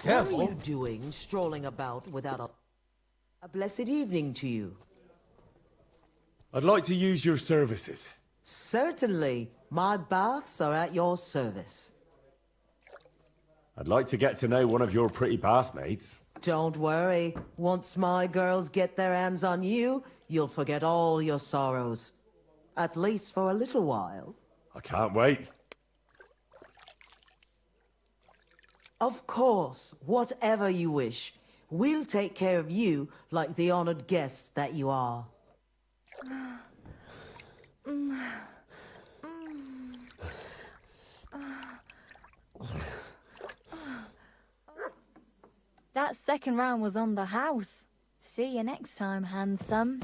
Careful. What are you doing, strolling about without a blessed evening to you? I'd like to use your services. Certainly. My baths are at your service. I'd like to get to know one of your pretty bathmaids. Don't worry. Once my girls get their hands on you, you'll forget all your sorrows. At least for a little while. I can't wait. Of course, whatever you wish. We'll take care of you like the honored guests that you are. That second round was on the house. See you next time, handsome.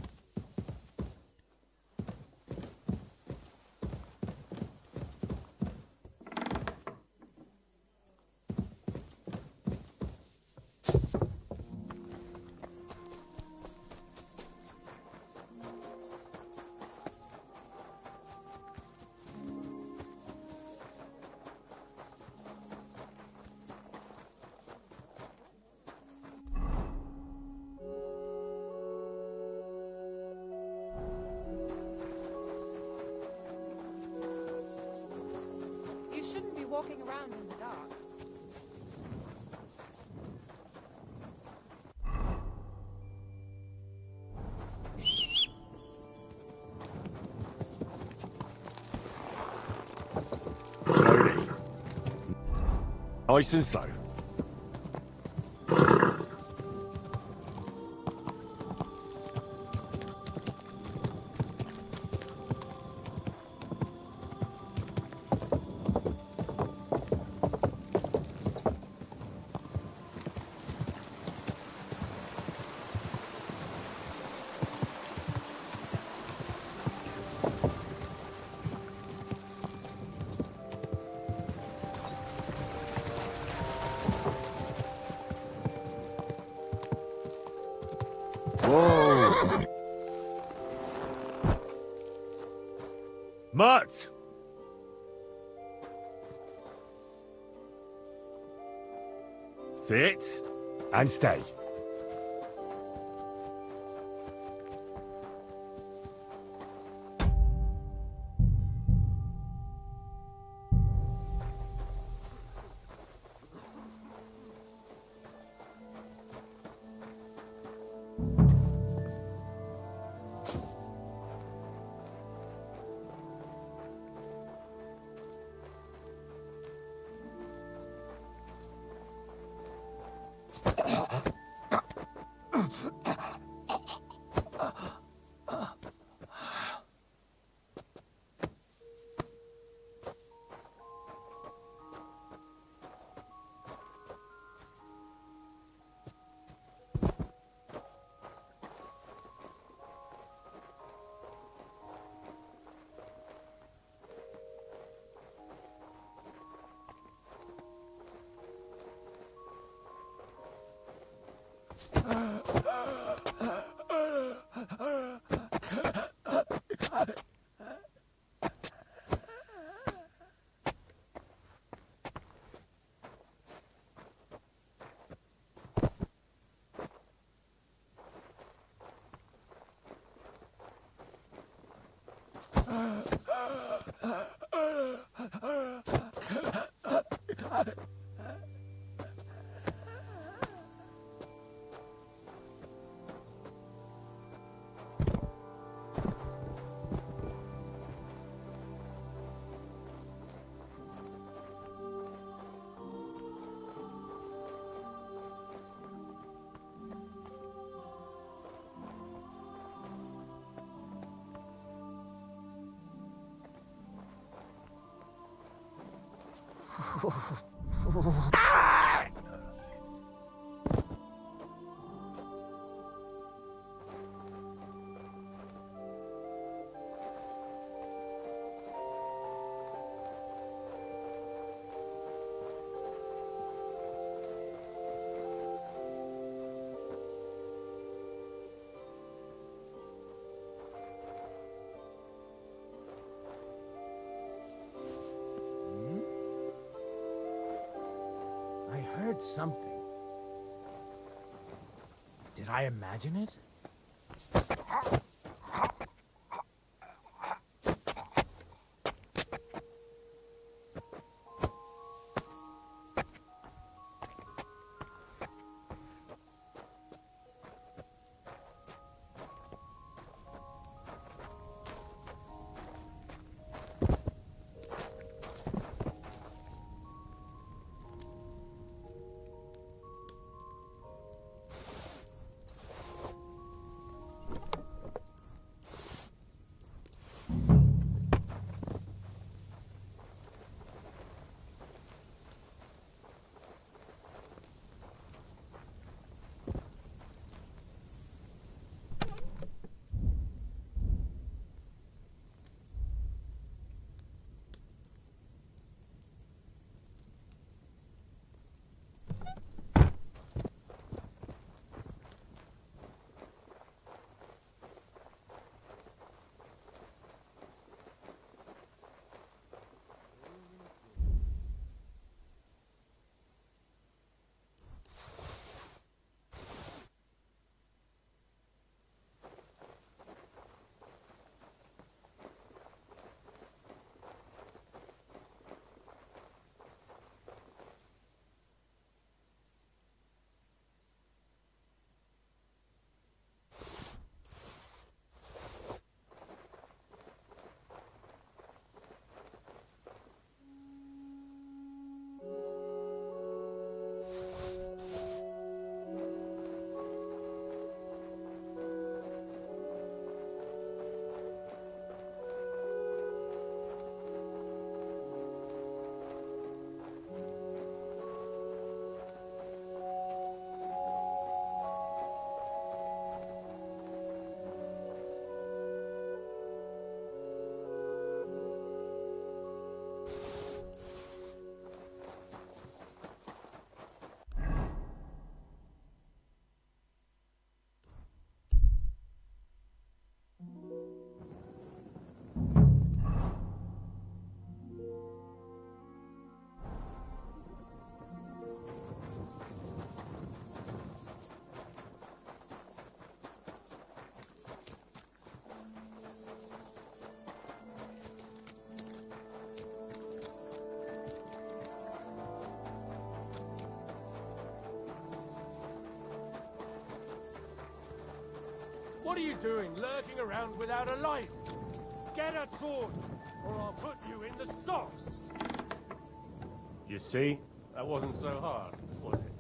You shouldn't be walking around in the dark. Slowly. Nice and slow. Whoa! Mutt! Sit and stay. I heard something. Did I imagine it? What are you doing, lurking around without a light? Get a torch, or I'll put you in the stocks! You see? That wasn't so hard, was it?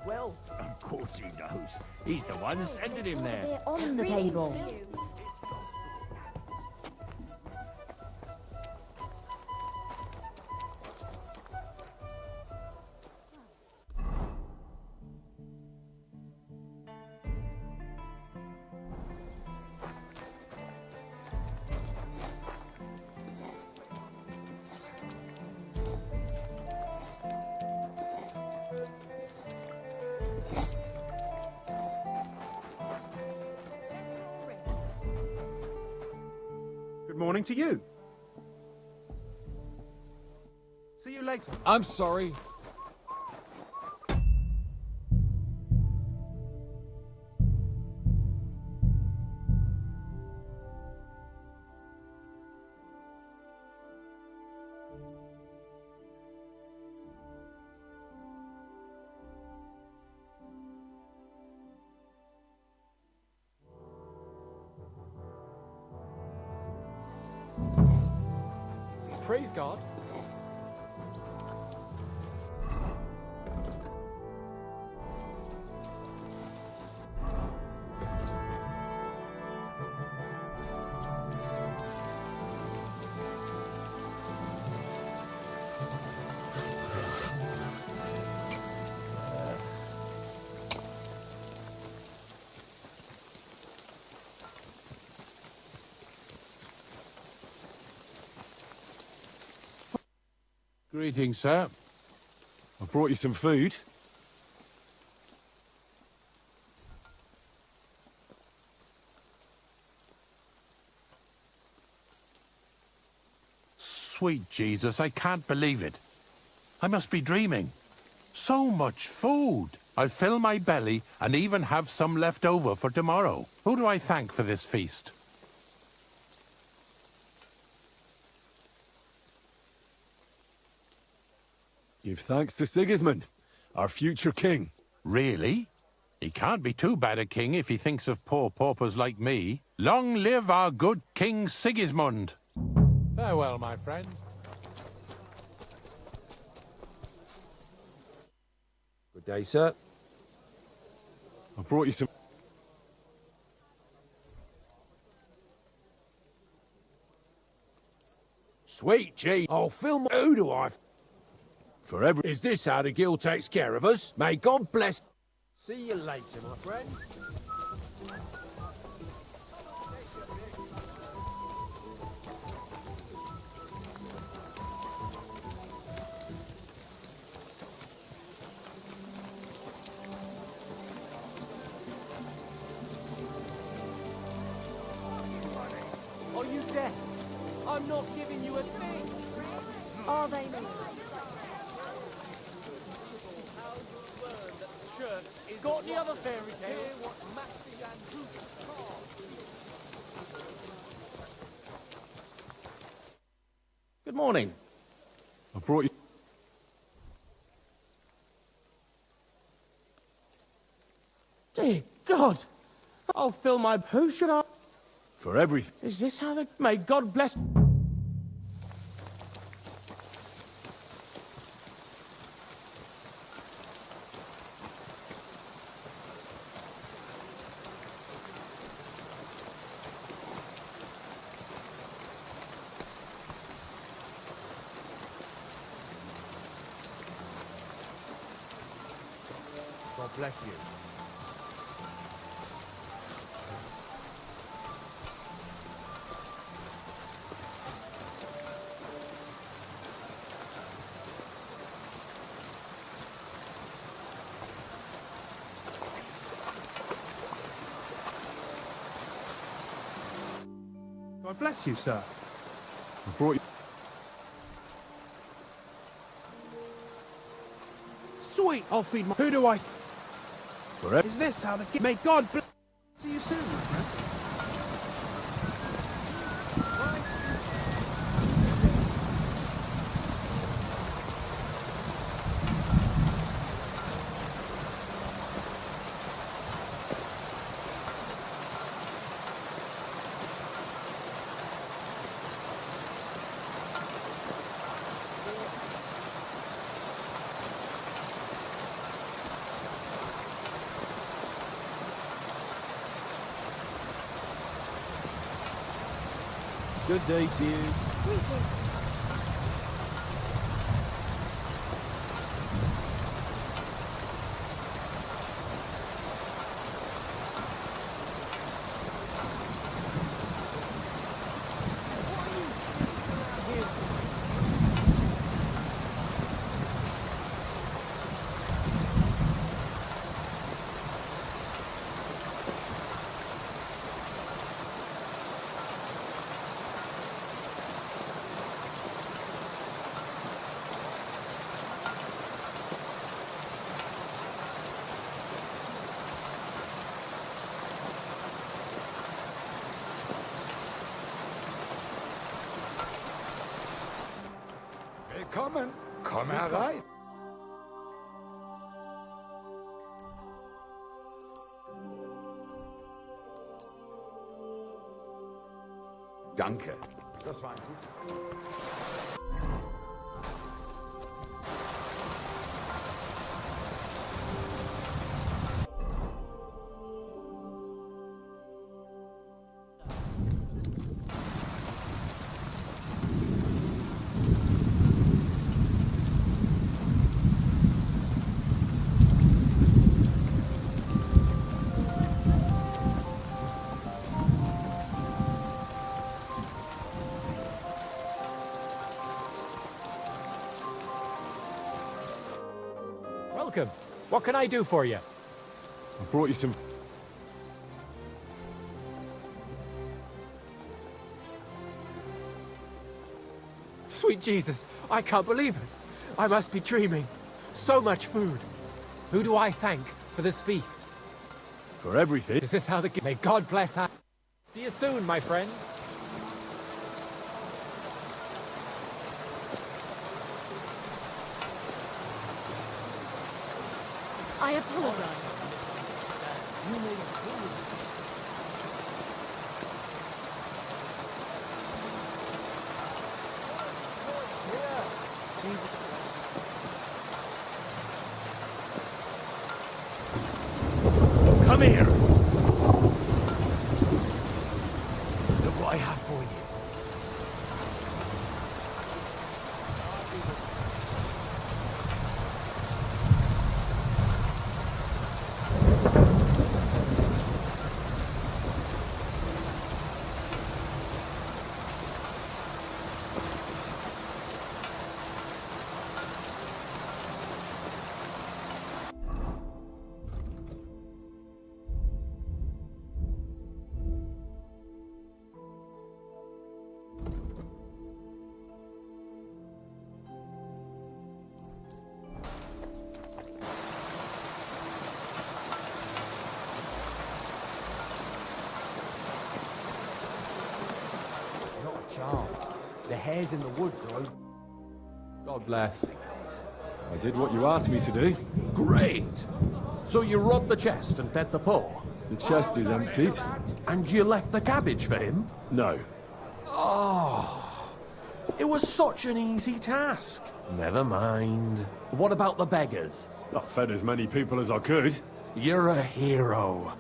Well, of course he knows. He's the one sending him there. They're on the table. Good morning to you. See you later. I'm sorry. Praise God. Greetings, sir. I brought you some food. Sweet Jesus, I can't believe it. I must be dreaming. So much food. I'll fill my belly and even have some left over for tomorrow. Who do I thank for this feast? Give thanks to Sigismund, our future king. Really? He can't be too bad a king if he thinks of poor paupers like me. Long live our good King Sigismund. Farewell, my friend. Good day, sir. I brought you some... Sweet gee, I'll film. Who do I? For every... Is this how the guild takes care of us? May God bless. See you later, my friend. Are you deaf? I'm not giving you a thing. Are they me? Got any other fairy tales? Good morning. I brought you... Dear God! I'll fill my... Who should I... For everything. Is this how the... May God bless... God bless you. God bless you, sir. I brought you... Sweet, I'll feed my... Who do I... For every... Is this how the... May God bless... See you soon, my friend. Good day to you. Willkommen. Komm herein. Danke. Das war ein gut. Welcome. What can I do for you? I brought you some... Sweet Jesus, I can't believe it. I must be dreaming. So much food. Who do I thank for this feast? For everything. Is this how the... May God bless her. See you soon, my friend. I apologize. You made a fool of Come here. Look what I have for you. Chance. The hares in the woods are... God bless. I did what you asked me to do. Great! So you robbed the chest and fed the poor? The chest is emptied. And you left the cabbage for him? No. Oh, it was such an easy task. Never mind. What about the beggars? I fed as many people as I could. You're a hero.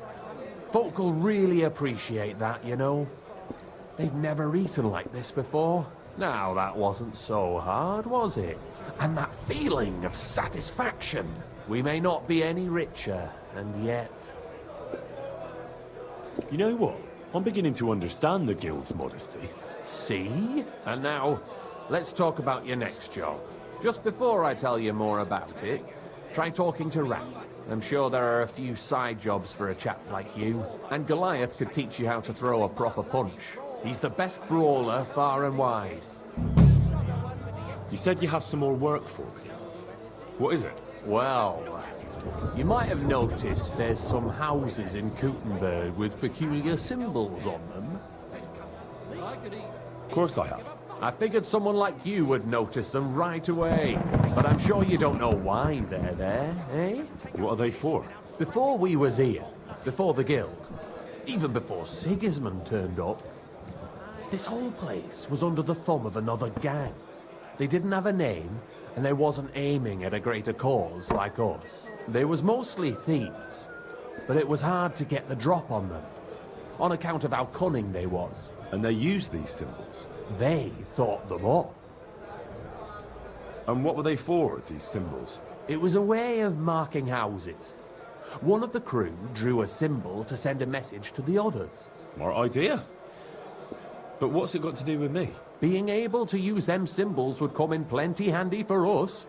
Folk will really appreciate that, you know. They've never eaten like this before. Now, that wasn't so hard, was it? And that feeling of satisfaction. We may not be any richer, and yet... You know what? I'm beginning to understand the guild's modesty. See? And now, let's talk about your next job. Just before I tell you more about it, try talking to Rat. I'm sure there are a few side jobs for a chap like you. And Goliath could teach you how to throw a proper punch. He's the best brawler far and wide. You said you have some more work for me. What is it? Well, you might have noticed there's some houses in Kuttenberg with peculiar symbols on them. Of course I have. I figured someone like you would notice them right away. But I'm sure you don't know why they're there, eh? What are they for? Before we was here, before the guild, even before Sigismund turned up, this whole place was under the thumb of another gang. They didn't have a name, and they wasn't aiming at a greater cause like us. They was mostly thieves, but it was hard to get the drop on them, on account of how cunning they was. And they used these symbols? They thought them up. And what were they for, these symbols? It was a way of marking houses. One of the crew drew a symbol to send a message to the others. Smart idea. But what's it got to do with me? Being able to use them symbols would come in plenty handy for us.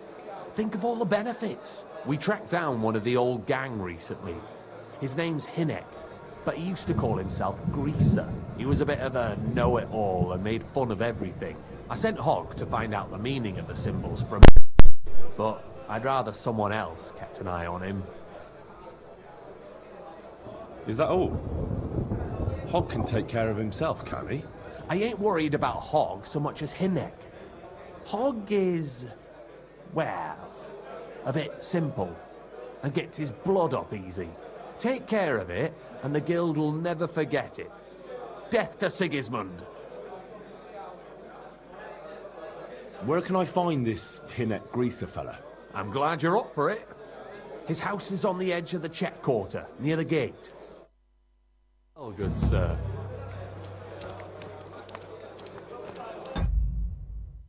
Think of all the benefits. We tracked down one of the old gang recently. His name's Hinek, but he used to call himself Greaser. He was a bit of a know-it-all and made fun of everything. I sent Hogg to find out the meaning of the symbols from... But I'd rather someone else kept an eye on him. Is that all? Hogg can take care of himself, can he? I ain't worried about Hogg so much as Hinek. Hogg is... well, a bit simple and gets his blood up easy. Take care of it, and the guild will never forget it. Death to Sigismund! Where can I find this Hinek Greaser fella? I'm glad you're up for it. His house is on the edge of the check quarter, near the gate. Oh, good sir.